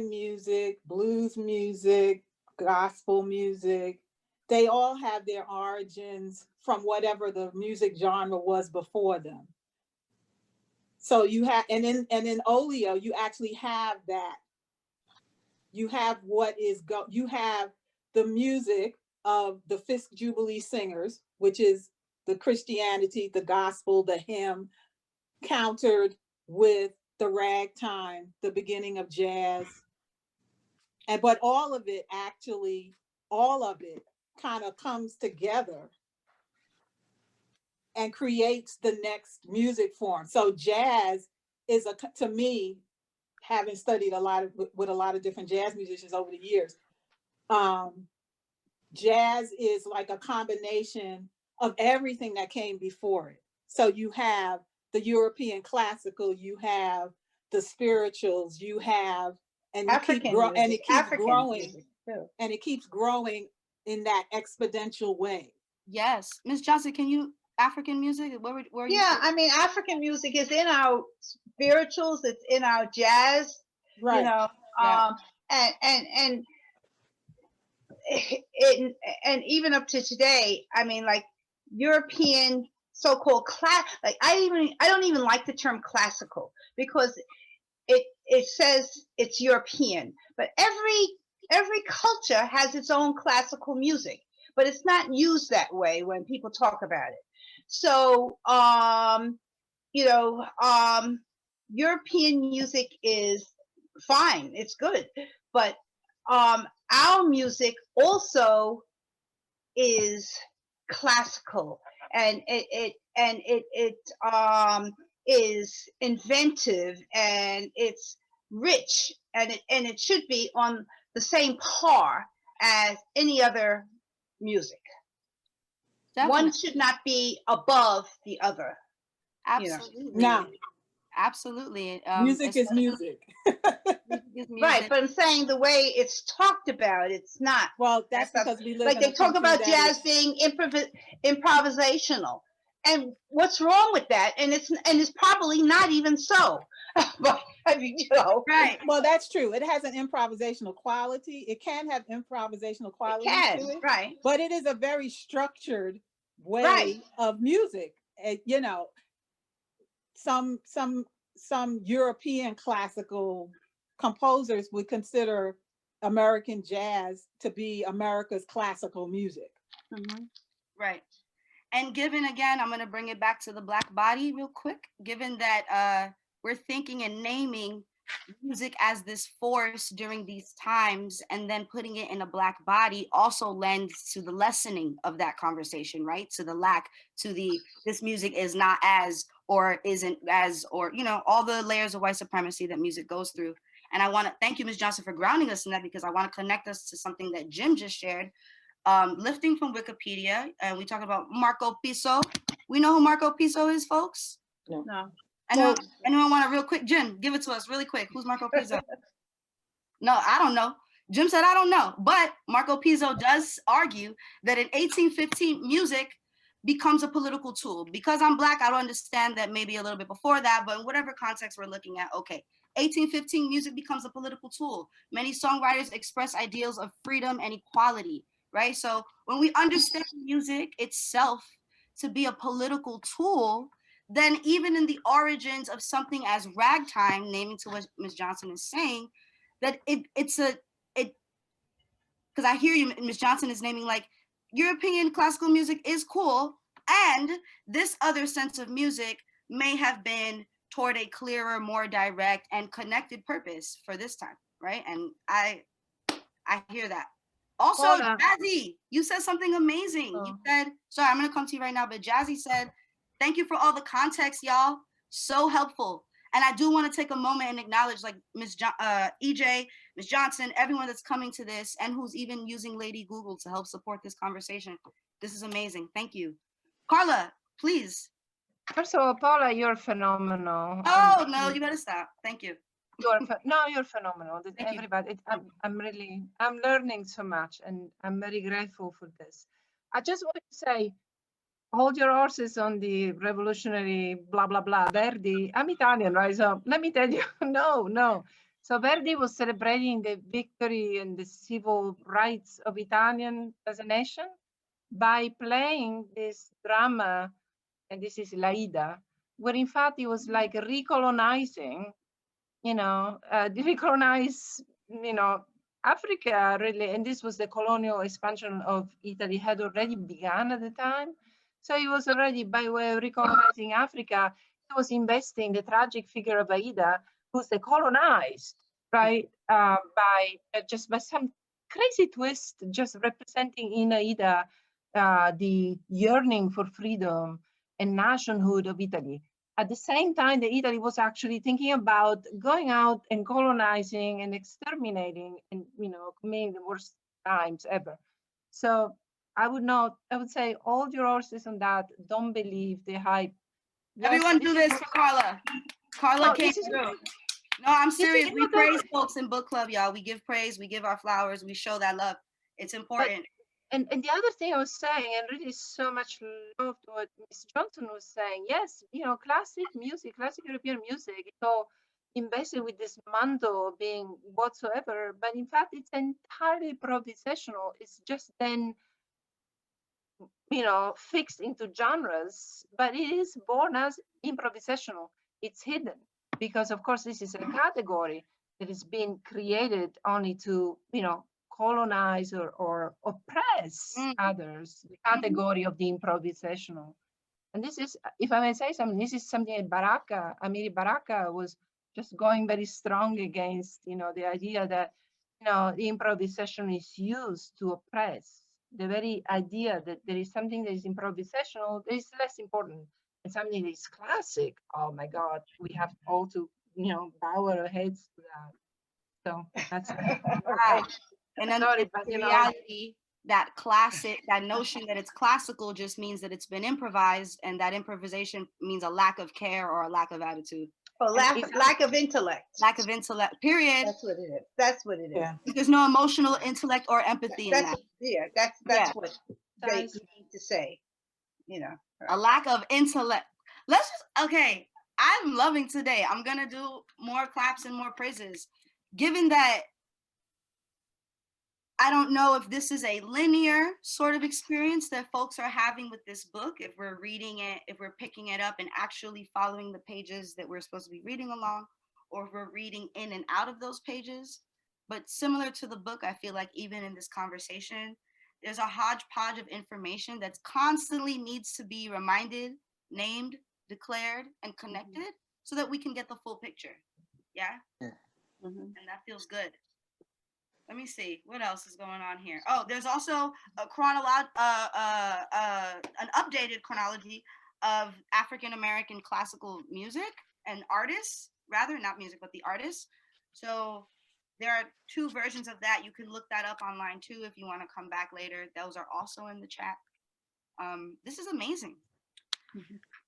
music, blues music, gospel music, they all have their origins from whatever the music genre was before them. So you have, and in Olio, you actually have that. You have you have the music of the Fisk Jubilee singers, which is the Christianity, the gospel, the hymn, countered with the ragtime, the beginning of jazz. But all of it kind of comes together and creates the next music form. So jazz is to me, having studied with a lot of different jazz musicians over the years, jazz is like a combination of everything that came before it. So you have the European classical, you have the spirituals, you have, and it keeps growing in that exponential way. Yes. Ms. Johnson, can you, African music? Where you? Yeah, I mean, African music is in our spirituals, it's in our jazz, Right. you know, Yeah. and and even up to today, I mean, like European so-called class, like I don't even like the term classical because it says it's European, but every culture has its own classical music, but it's not used that way when people talk about it. So, you know, European music is fine, it's good, but our music also is classical, and it is inventive, and it's rich, and it should be on the same par as any other music. Definitely. One should not be above the other. Absolutely. Now, absolutely. music is music. Music is music. Right, but I'm saying the way it's talked about, it's not. Well, that's because we live like in they a talk country about that jazz is- being improvisational, and what's wrong with that? And it's probably not even so. But I mean, you know, right. Well, that's true. It has an improvisational quality. It can have improvisational quality to it, right? but it is a very structured way Right. of music. You know, some European classical composers would consider American jazz to be America's classical music. Mm-hmm. Right. And given, again, I'm going to bring it back to the Black body real quick, given that we're thinking and naming music as this force during these times, and then putting it in a Black body also lends to the lessening of that conversation, right? To the lack, to the, this music is not as, or isn't as, or, you know, all the layers of white supremacy that music goes through. And I want to thank you, Ms. Johnson, for grounding us in that, because I want to connect us to something that Jim just shared. Lifting from Wikipedia, and we talk about Marco Piso. We know who Marco Piso is, folks? No. Anyone want to real quick? Jim, give it to us really quick. Who's Marco Piso? No, I don't know. Jim said, I don't know. But Marco Piso does argue that in 1815, music becomes a political tool. Because I'm Black, I don't understand that maybe a little bit before that, but in whatever context we're looking at, okay. 1815, music becomes a political tool. Many songwriters express ideals of freedom and equality, right? So when we understand music itself to be a political tool, then even in the origins of something as ragtime, naming to what Ms. Johnson is saying, that because I hear you, Ms. Johnson is naming like European classical music is cool, and this other sense of music may have been toward a clearer, more direct and connected purpose for this time, right? And I hear that. Also, Jazzy, you said something amazing. You said, sorry, I'm gonna come to you right now, but Jazzy said, thank you for all the context, y'all. So helpful. And I do want to take a moment and acknowledge like EJ, Ms. Johnson, everyone that's coming to this and who's even using Lady Google to help support this conversation. This is amazing. Thank you. Carla, please. First of all, Paula, you're phenomenal. Oh, no, you gotta stop. Thank you. You're phenomenal. Everybody, I'm learning so much, and I'm very grateful for this. I just want to say, hold your horses on the revolutionary blah blah blah. Verdi. I'm Italian, right? So let me tell you, no. So Verdi was celebrating the victory and the civil rights of Italian as a nation by playing this drama, and this is L'Aida, where in fact he was like recolonizing, recolonize, Africa really, and this was the colonial expansion of Italy had already begun at the time. So he was already, by way of recolonizing Africa, he was investing the tragic figure of Aida, who's decolonized, right, by some crazy twist, just representing in Aida the yearning for freedom and nationhood of Italy. At the same time that Italy was actually thinking about going out and colonizing and exterminating and, committing the worst times ever. So I would say hold your horses on that. Don't believe the hype. Everyone do this for Carla. Carla came through. No, I'm serious. We praise folks in book club, y'all. We give praise, we give our flowers, we show that love. It's important. And the other thing I was saying, and really so much loved what Miss Johnson was saying. Yes, you know, classic music, classic European music, so invested with this mando being whatsoever, but in fact it's entirely improvisational. It's just then, you know, fixed into genres, but it is born as improvisational. It's hidden because, of course, this is a category that is being created only to, you know, colonize or oppress others, the category of the improvisational. And this is, if I may say something, this is something that Amiri Baraka was just going very strong against, you know, the idea that, you know, the improvisation is used to oppress. The very idea that there is something that is improvisational that is less important, and something that is classic. Oh my God, we have all to, you know, bow our heads to that. So that's right. And then sorry, but the you know, reality that classic, that notion that it's classical just means that it's been improvised, and that improvisation means a lack of care or a lack of attitude. Or lack of intellect. Lack of intellect, period. That's what it is. That's what it is. Yeah. There's no emotional intellect or empathy in that. Yeah, that's what they need to say, you know. A lack of intellect. Let's just, okay, I'm loving today. I'm gonna do more claps and more praises. Given that I don't know if this is a linear sort of experience that folks are having with this book, if we're reading it, if we're picking it up and actually following the pages that we're supposed to be reading along, or if we're reading in and out of those pages. But similar to the book, I feel like even in this conversation, there's a hodgepodge of information that constantly needs to be reminded, named, declared, and connected so that we can get the full picture. Yeah? And that feels good. Let me see what else is going on here. Oh, there's also a an updated chronology of African American classical music and artists, rather not music, but the artists. So there are 2 versions of that. You can look that up online too if you want to come back later. Those are also in the chat. This is amazing.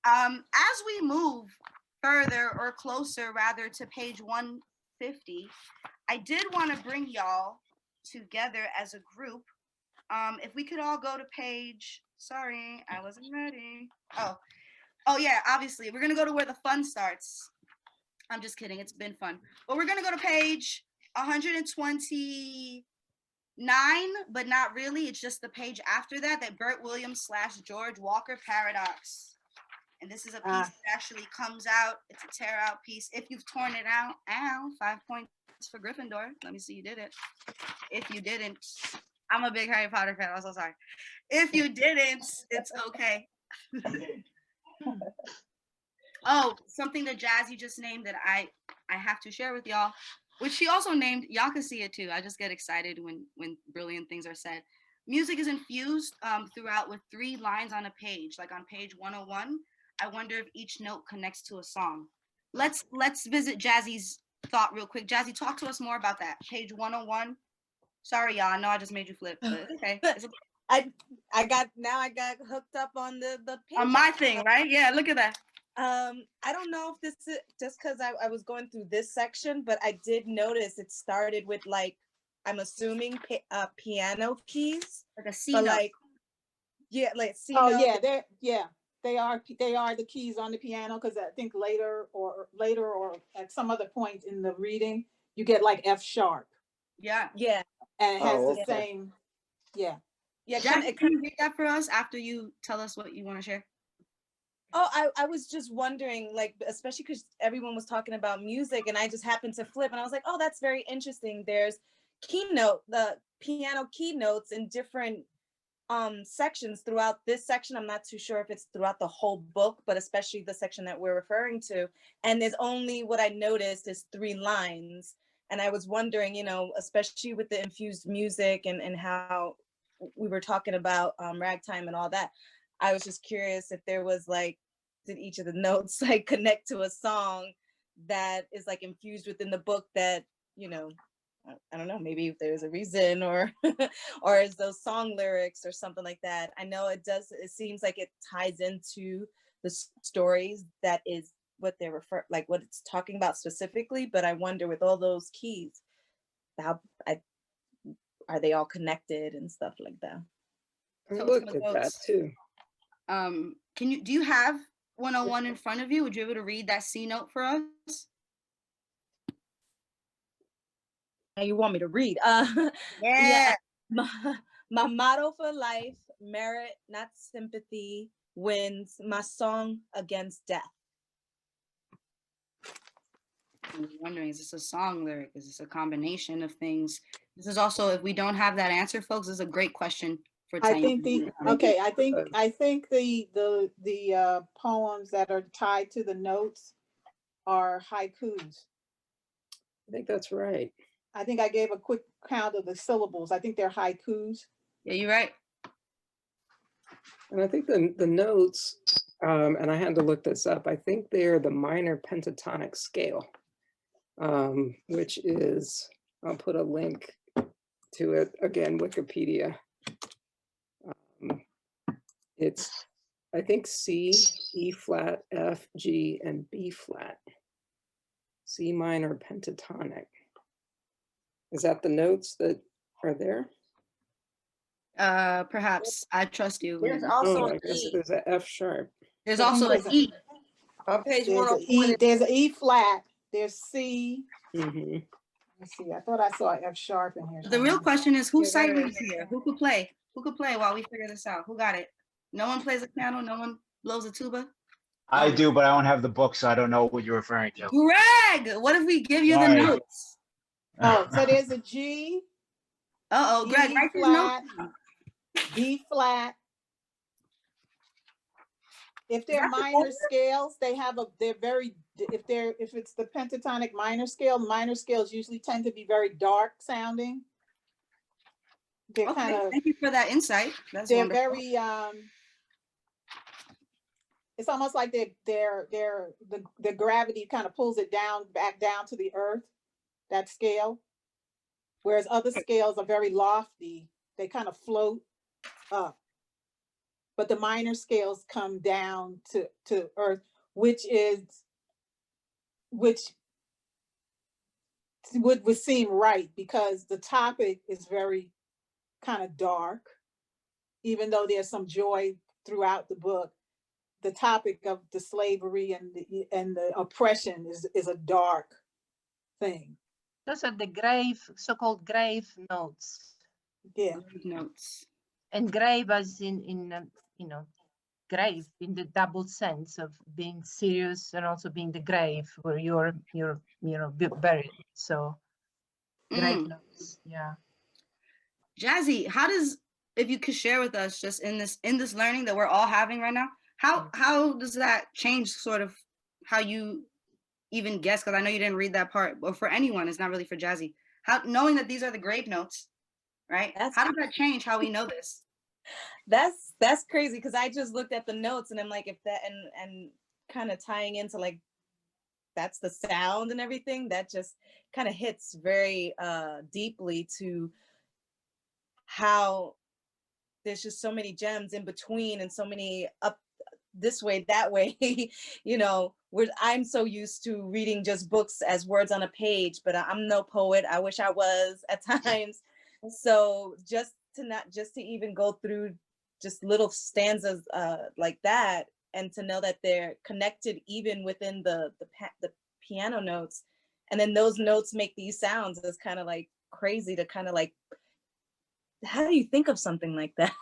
As we move further or closer, rather, to page 150. I did want to bring y'all together as a group. If we could all go to page, sorry, I wasn't ready. Oh yeah, obviously, we're gonna go to where the fun starts. I'm just kidding, it's been fun. But we're gonna go to page 129, but not really. It's just the page after that, that Bert Williams / George Walker paradox. And this is a piece that actually comes out. It's a tear out piece. If you've torn it out, 5 points for Gryffindor. Let me see you did it. If you didn't, I'm a big Harry Potter fan. I'm so sorry. If you didn't, it's okay. Oh, something that Jazzy just named that I have to share with y'all, which she also named. Y'all can see it too. I just get excited when brilliant things are said. Music is infused throughout with 3 lines on a page. Like on page 101, I wonder if each note connects to a song. Let's visit Jazzy's thought real quick. Jazzy, talk to us more about that. Page 101. Sorry, y'all. I know I just made you flip, but it's okay. I got hooked up on the page. On my thing, right? Yeah, look at that. I don't know if this is just because I was going through this section, but I did notice it started with, like, I'm assuming piano keys. Like a C but note. like, yeah, like C Oh note. yeah, they are the keys on the piano, because I think later or at some other point in the reading you get like F sharp. Yeah. And it has the okay. same. Yeah. Jackie, can you read that for us after you tell us what you want to share? Oh, I was just wondering, like, especially because everyone was talking about music, and I just happened to flip, and I was like, oh, that's very interesting. There's the piano keynotes in different sections throughout this section. I'm not too sure if it's throughout the whole book, but especially the section that we're referring to. And there's only, what I noticed is 3 lines. And I was wondering, you know, especially with the infused music and how we were talking about ragtime and all that, I was just curious if there was, like, did each of the notes like connect to a song that is like infused within the book that, you know, I don't know, maybe if there's a reason, or or is those song lyrics or something like that. I know it seems like it ties into the stories, that is what they're like what it's talking about specifically, but I wonder with all those keys, are they all connected and stuff like that? I Totes looked got at that goats. too. Do you have 101 in front of you? Would you be able to read that C note for us? And you want me to read? Yeah. My motto for life: merit, not sympathy, wins. My song against death. I'm wondering, is this a song lyric? Is this a combination of things? This is also, if we don't have that answer, folks, this is a great question for I Tyehimba. think I think the poems that are tied to the notes are haikus. I think that's right. I think I gave a quick count of the syllables. I think they're haikus. Yeah, you're right. And I think the notes, and I had to look this up, I think they're the minor pentatonic scale, which is, I'll put a link to it, again, Wikipedia. It's, I think, C, E flat, F, G, and B flat. C minor pentatonic. Is that the notes that are there? Perhaps. I trust you. There's also I guess there's an F sharp. There's also an E. On page There's 101. there's an E flat. There's C. Mm-hmm. Let's see. I thought I saw F sharp in here. The real question is, whose Yeah, site there reads here? Who could play? Who could play while we figure this out? Who got it? No one plays a piano. No one blows a tuba. I do, but I don't have the book, so I don't know what you're referring to. Greg, what if we give you the Sorry. notes? Oh, so there's a G. Uh-oh, Greg, write these notes down. B flat. If they're minor scales, they're very, if it's the pentatonic minor scales usually tend to be very dark sounding. They're Okay, kind of, thank you for that insight. That's they're wonderful. very, it's almost like the gravity kind of pulls it back down to the earth, that scale. Whereas other scales are very lofty, they kind of float up. But the minor scales come down to earth, which would seem right because the topic is very kind of dark, even though there's some joy throughout the book. The topic of the slavery and the oppression is a dark thing. Those are the grave, so-called grave notes. Yeah. Grave notes. And grave as in grave in the double sense of being serious and also being the grave where you're buried. So grave notes, yeah. Jazzy, how does, if you could share with us just in this learning that we're all having right now, how does that change sort of how you even guess? Because I know you didn't read that part, but for anyone, it's not really for Jazzy. How, knowing that these are the grave notes, right? How does that change how we know this? That's crazy because I just looked at the notes and I'm like, if that and kind of tying into like that's the sound and everything, that just kind of hits very deeply to how there's just so many gems in between and so many up this way, that way, where I'm so used to reading just books as words on a page, but I'm no poet. I wish I was at times. So just to even go through just little stanzas like that, and to know that they're connected even within the piano notes, and then those notes make these sounds is kind of like crazy to kind of like, how do you think of something like that?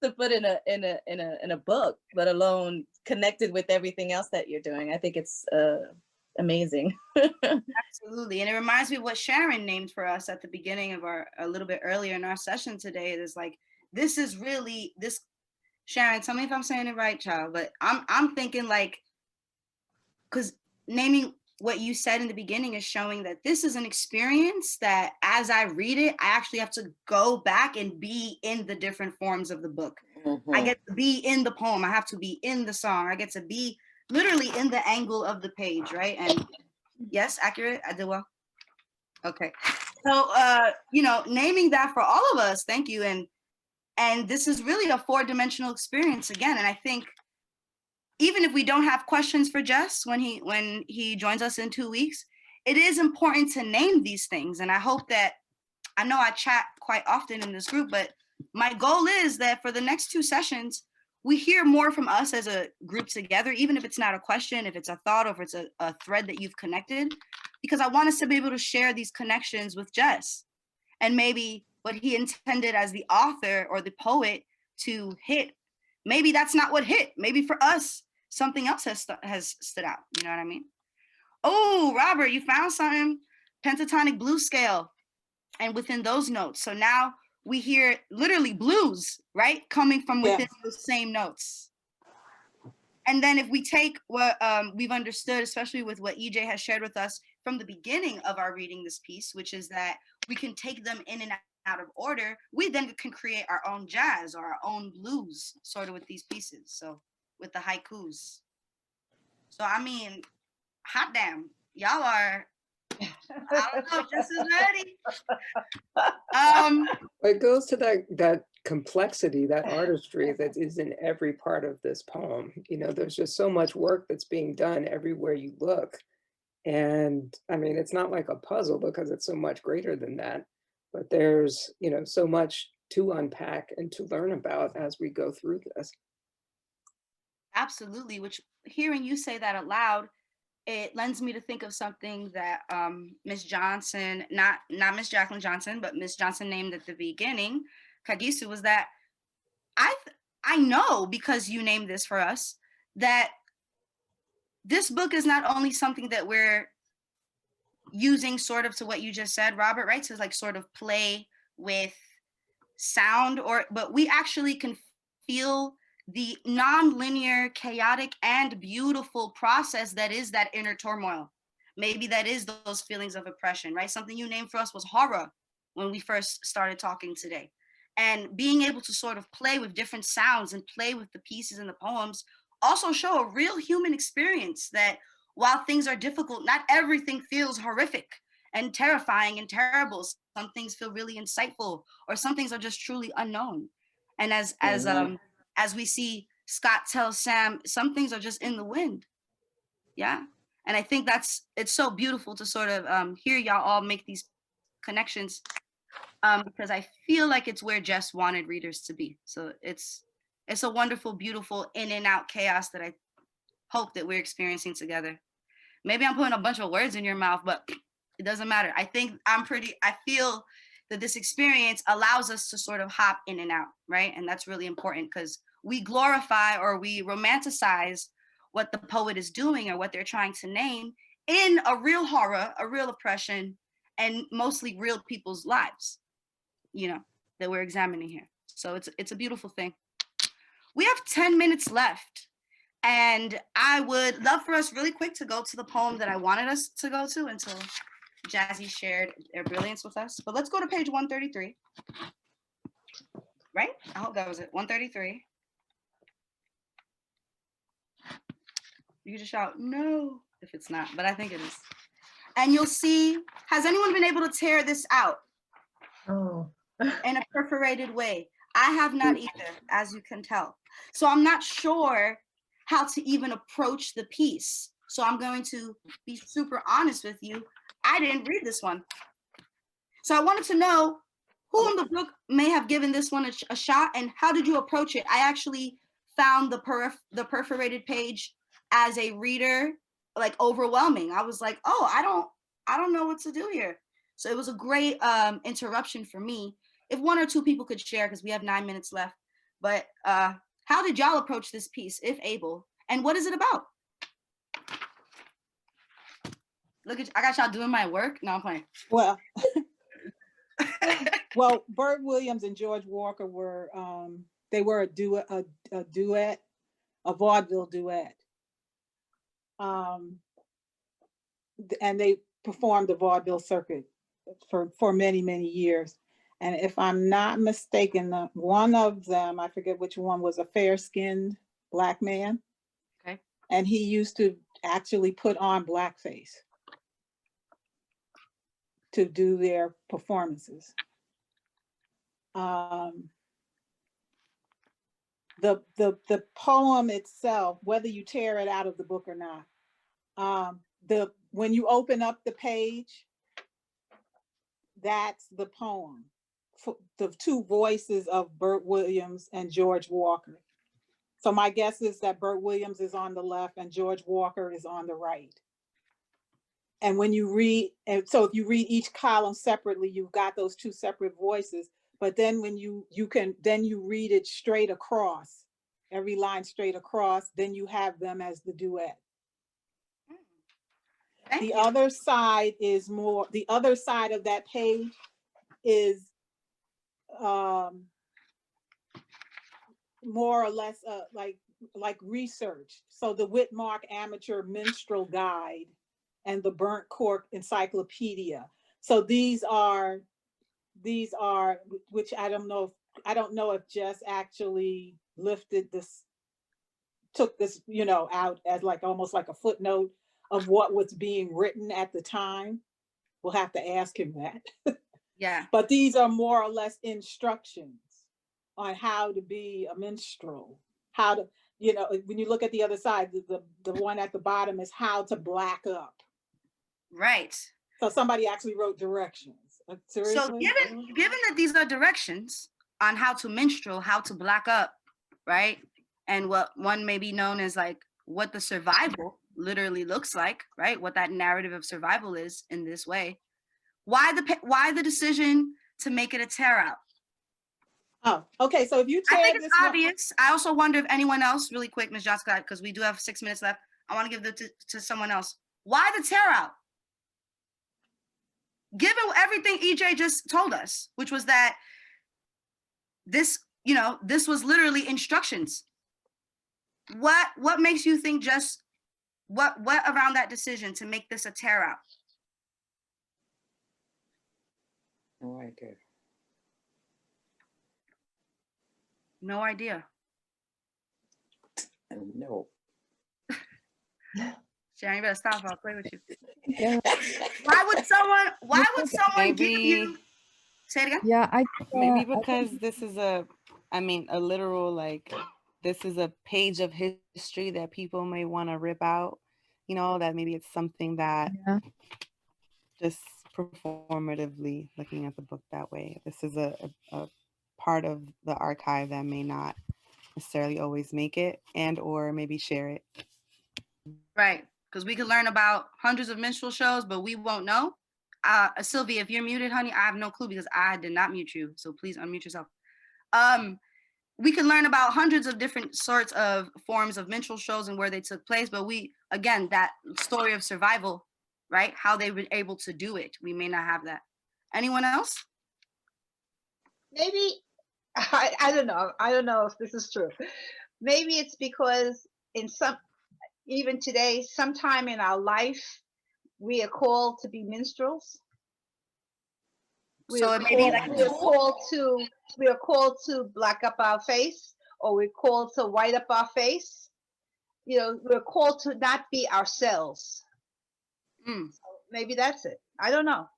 To put in a book, let alone connected with everything else that you're doing. I think it's amazing. Absolutely. And it reminds me of what Sharon named for us at the beginning of a little bit earlier in our session today. It is like, this is really this, Sharon, tell me if I'm saying it right, child, but I'm thinking like, because naming what you said in the beginning is showing that this is an experience that as I read it, I actually have to go back and be in the different forms of the book. I get to be in the poem. I have to be in the song. I get to be literally in the angle of the page, right? And yes, accurate. I did well. Okay. So, naming that for all of us, thank you. And this is really a 4-dimensional experience again. And I think even if we don't have questions for Jess when he joins us in 2 weeks, it is important to name these things. And I hope that, I know I chat quite often in this group, but my goal is that for the next 2 sessions, we hear more from us as a group together, even if it's not a question, if it's a thought, or if it's a thread that you've connected, because I want us to be able to share these connections with Jess, and maybe what he intended as the author or the poet to hit, maybe that's not what hit. Maybe for us, something else has stood out. You know what I mean? Oh, Robert, you found something. Pentatonic blues scale. And within those notes. So now we hear literally blues, right? Coming from within those same notes. And then if we take what we've understood, especially with what EJ has shared with us from the beginning of our reading this piece, which is that we can take them in and out of order, we then can create our own jazz or our own blues sort of with these pieces. So with the haikus. So I mean, hot damn, y'all are, I don't know if Jess is ready. It goes to that complexity, that artistry that is in every part of this poem. You know, there's just so much work that's being done everywhere you look. And I mean, it's not like a puzzle because it's so much greater than that, but there's, you know, so much to unpack and to learn about as we go through this. Absolutely, which hearing you say that aloud, it lends me to think of something that Miss Johnson, not Miss Jacqueline Johnson, but Miss Johnson named at the beginning, Kagisu, was that I know, because you named this for us, that this book is not only something that we're using sort of to what you just said, Robert, right? To like sort of play with sound, but we actually can feel the non-linear, chaotic, and beautiful process that is that inner turmoil. Maybe that is those feelings of oppression, right? Something you named for us was horror when we first started talking today. And being able to sort of play with different sounds and play with the pieces in the poems also show a real human experience that while things are difficult, not everything feels horrific and terrifying and terrible. Some things feel really insightful, or some things are just truly unknown. And as we see Scott tell Sam, some things are just in the wind. Yeah. And I think it's so beautiful to sort of hear y'all all make these connections, because I feel like it's where Jess wanted readers to be. So it's a wonderful, beautiful in and out chaos that I hope that we're experiencing together. Maybe I'm putting a bunch of words in your mouth, but it doesn't matter. I feel that this experience allows us to sort of hop in and out, right? And that's really important because we glorify or we romanticize what the poet is doing or what they're trying to name in a real horror, a real oppression, and mostly real people's lives, you know, that we're examining here. So it's a beautiful thing. We have 10 minutes left. And I would love for us really quick to go to the poem that I wanted us to go to until Jazzy shared their brilliance with us. But let's go to page 133. Right? I hope that was it. 133. You can just shout, no, if it's not, but I think it is. And you'll see, has anyone been able to tear this out? Oh. In a perforated way? I have not either, as you can tell. So I'm not sure how to even approach the piece. So I'm going to be super honest with you. I didn't read this one. So I wanted to know who in the book may have given this one a shot, and how did you approach it? I actually found the perforated page as a reader like overwhelming. I was like, oh, I don't know what to do here. So it was a great interruption for me. If one or two people could share, because we have 9 minutes left. But how did y'all approach this piece, if able? And what is it about? Look at, I got y'all doing my work. No, I'm playing. Well, Bert Williams and George Walker were, they were a duet, a vaudeville duet. And they performed the vaudeville circuit for many, many years. And if I'm not mistaken, one of them, I forget which one, was a fair-skinned Black man. Okay. And he used to actually put on blackface to do their performances. The poem itself, whether you tear it out of the book or not, when you open up the page, that's the poem the two voices of Bert Williams and George Walker. So my guess is that Bert Williams is on the left and George Walker is on the right. And when you read, and so if you read each column separately, you've got those two separate voices. But then when you read it straight across, every line straight across, then you have them as the duet. The other side is more, the other side of that page is more or less like research. So the Whitmark Amateur Minstrel Guide and the Burnt Cork Encyclopedia. So these are, which I don't know if Jess actually lifted this, took this, you know, out as like almost like a footnote of what was being written at the time. We'll have to ask him that. Yeah. But these are more or less instructions on how to be a minstrel, how to, you know, when you look at the other side, the one at the bottom is how to black up. Right. So somebody actually wrote directions. Seriously? So given that these are directions on how to minstrel, how to black up, right? And what one may be known as like what the survival literally looks like, right? What that narrative of survival is in this way. Why the decision to make it a tear out? Oh, okay. So if you tear, I think it's obvious. I also wonder if anyone else, really quick, Ms. Johnson, because we do have 6 minutes left. I want to give it to someone else. Why the tear out? Given everything EJ just told us, which was that this, you know, this was literally instructions. What makes you think just what around that decision to make this a tear out? No idea. No idea. No. Sharon, you better stop. I'll play with you. Yeah. Why would someone give you? Say it again. Yeah, maybe because this is a literal, like, this is a page of history that people may want to rip out. You know, that maybe it's something that just performatively looking at the book that way. This is a part of the archive that may not necessarily always make it and or maybe share it. Right, because we could learn about hundreds of minstrel shows, but we won't know. Sylvia, if you're muted, honey, I have no clue because I did not mute you. So please unmute yourself. We can learn about hundreds of different sorts of forms of minstrel shows and where they took place, but again, that story of survival, right? How they were able to do it. We may not have that. Anyone else? Maybe, I don't know. I don't know if this is true. Maybe it's because even today, sometime in our life, we are called to be minstrels. We are called to black up our face, or we're called to white up our face. You know, we're called to not be ourselves. So maybe that's it. I don't know.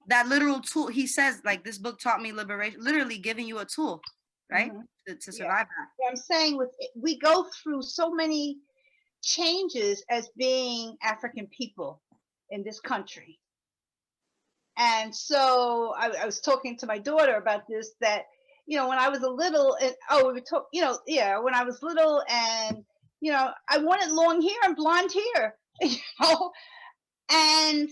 That literal tool, he says, like, this book taught me liberation, literally giving you a tool, right? To survive that. What I'm saying we go through so many changes as being African people in this country. And so I was talking to my daughter about this, that, you know, when I was a little, and when I was little and, you know, I wanted long hair and blonde hair, you know, and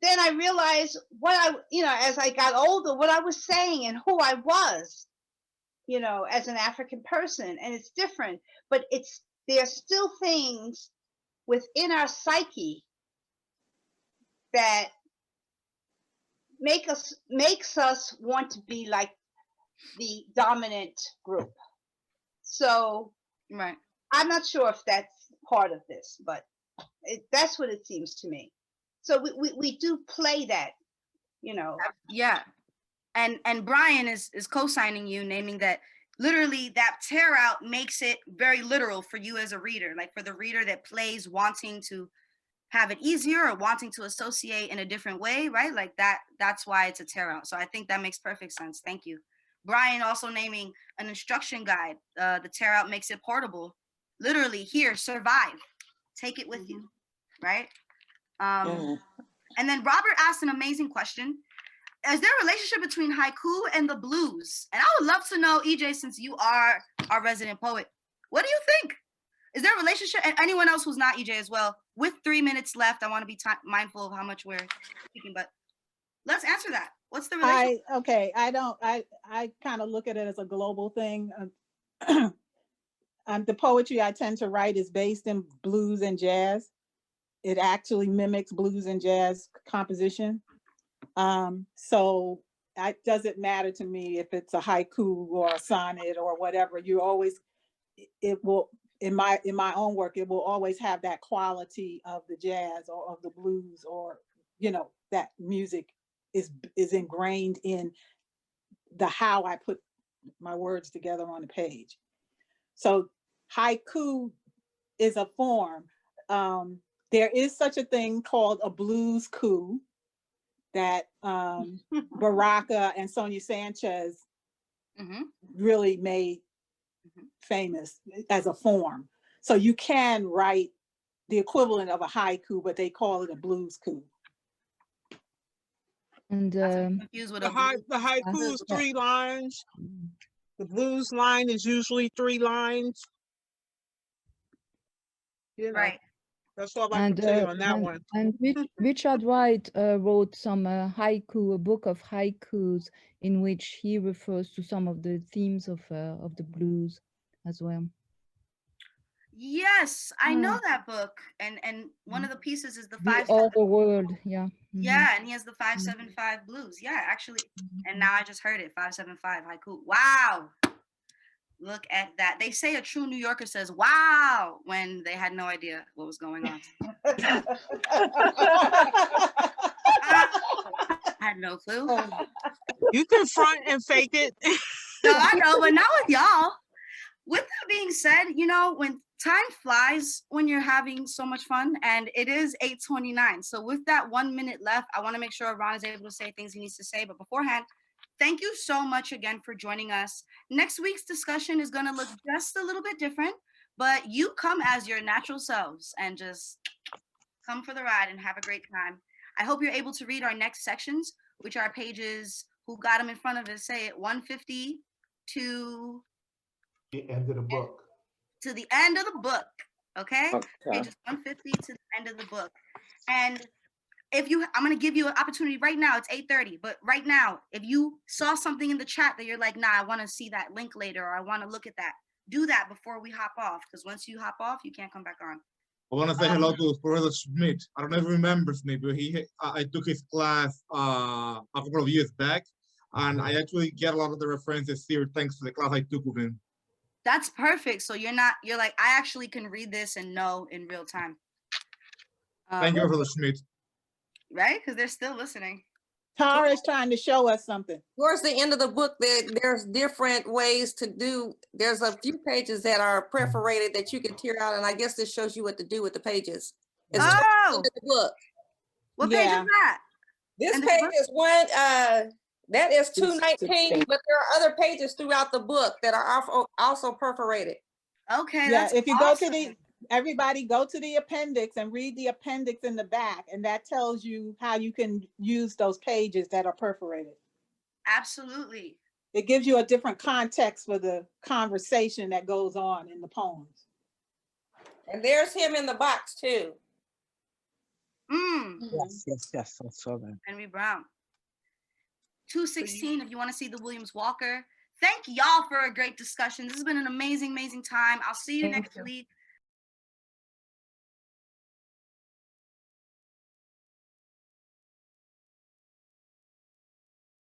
then I realized as I got older, what I was saying and who I was, you know, as an African person, and it's different, but there's still things within our psyche that makes us want to be like the dominant group. So right. I'm not sure if that's part of this, but that's what it seems to me. So we do play that, you know. Yeah. And Brian is co-signing you, naming that literally that tear out makes it very literal for you as a reader, like for the reader that plays wanting to have it easier or wanting to associate in a different way, right? Like that's why it's a tear out. So I think that makes perfect sense. Thank you. Brian also naming an instruction guide. The tear out makes it portable. Literally, here, survive. Take it with you, right? And then Robert asked an amazing question. is there a relationship between haiku and the blues? And I would love to know, EJ, since you are our resident poet, what do you think? Is there a relationship? And anyone else who's not EJ as well? With 3 minutes left, I want to be mindful of how much we're speaking, but let's answer that. What's the relationship? I kind of look at it as a global thing. The poetry I tend to write is based in blues and jazz. It actually mimics blues and jazz composition. So it doesn't matter to me if it's a haiku or a sonnet or whatever. It will, in my own work, it will always have that quality of the jazz or of the blues, or, you know, that music is ingrained in the how I put my words together on the page. So haiku is a form. There is such a thing called a blues coup that Baraka and Sonia Sanchez really made famous as a form. So you can write the equivalent of a haiku, but they call it a blues coup. And the haiku is 3 lines. The blues line is usually 3 lines. You know, right. That's all I can say on that one. And Richard Wright wrote some haiku, a book of haikus, in which he refers to some of the themes of the blues as well. Yes, I know that book, and one of the pieces is the Other World, yeah. Yeah, and he has the 575 blues. Yeah, actually, and now I just heard it, 575 haiku. Wow, look at that. They say a true New Yorker says "wow" when they had no idea what was going on. I had no clue. You can front and fake it. No, I know, but not with y'all. With that being said, you know, when time flies when you're having so much fun, and it is 8:29. So with that 1 minute left, I want to make sure Ron is able to say things he needs to say. But beforehand, thank you so much again for joining us. Next week's discussion is going to look just a little bit different, but you come as your natural selves and just come for the ride and have a great time. I hope you're able to read our next sections, which are pages, who got them in front of us, say it, 150 to the end of the book. To the end of the book, okay? Pages 150 to the end of the book. And if you, I'm gonna give you an opportunity right now, it's 8:30, but right now, if you saw something in the chat that you're like, nah, I wanna see that link later, or I wanna look at that, do that before we hop off, because once you hop off, you can't come back on. I want to say hello to Professor Schmidt. I don't know if he remembers me, but I took his class a couple of years back, and I actually get a lot of the references here thanks to the class I took with him. That's perfect. So you're like, I actually can read this and know in real time. Thank you, Professor Schmidt. Right? Because they're still listening. Tara is trying to show us something. Towards the end of the book, there's different ways to do. There's a few pages that are perforated that you can tear out, and I guess this shows you what to do with the pages. It's towards the end of the book. What page is that? This page is one. That is 219, but there are other pages throughout the book that are also perforated. Okay. Yeah. If you go to everybody go to the appendix and read the appendix in the back, and that tells you how you can use those pages that are perforated. Absolutely. It gives you a different context for the conversation that goes on in the poems. And there's him in the box too. Yes, I saw that. Henry Brown. 216 if you want to see the Williams Walker. Thank y'all for a great discussion. This has been an amazing, amazing time. I'll see you next week.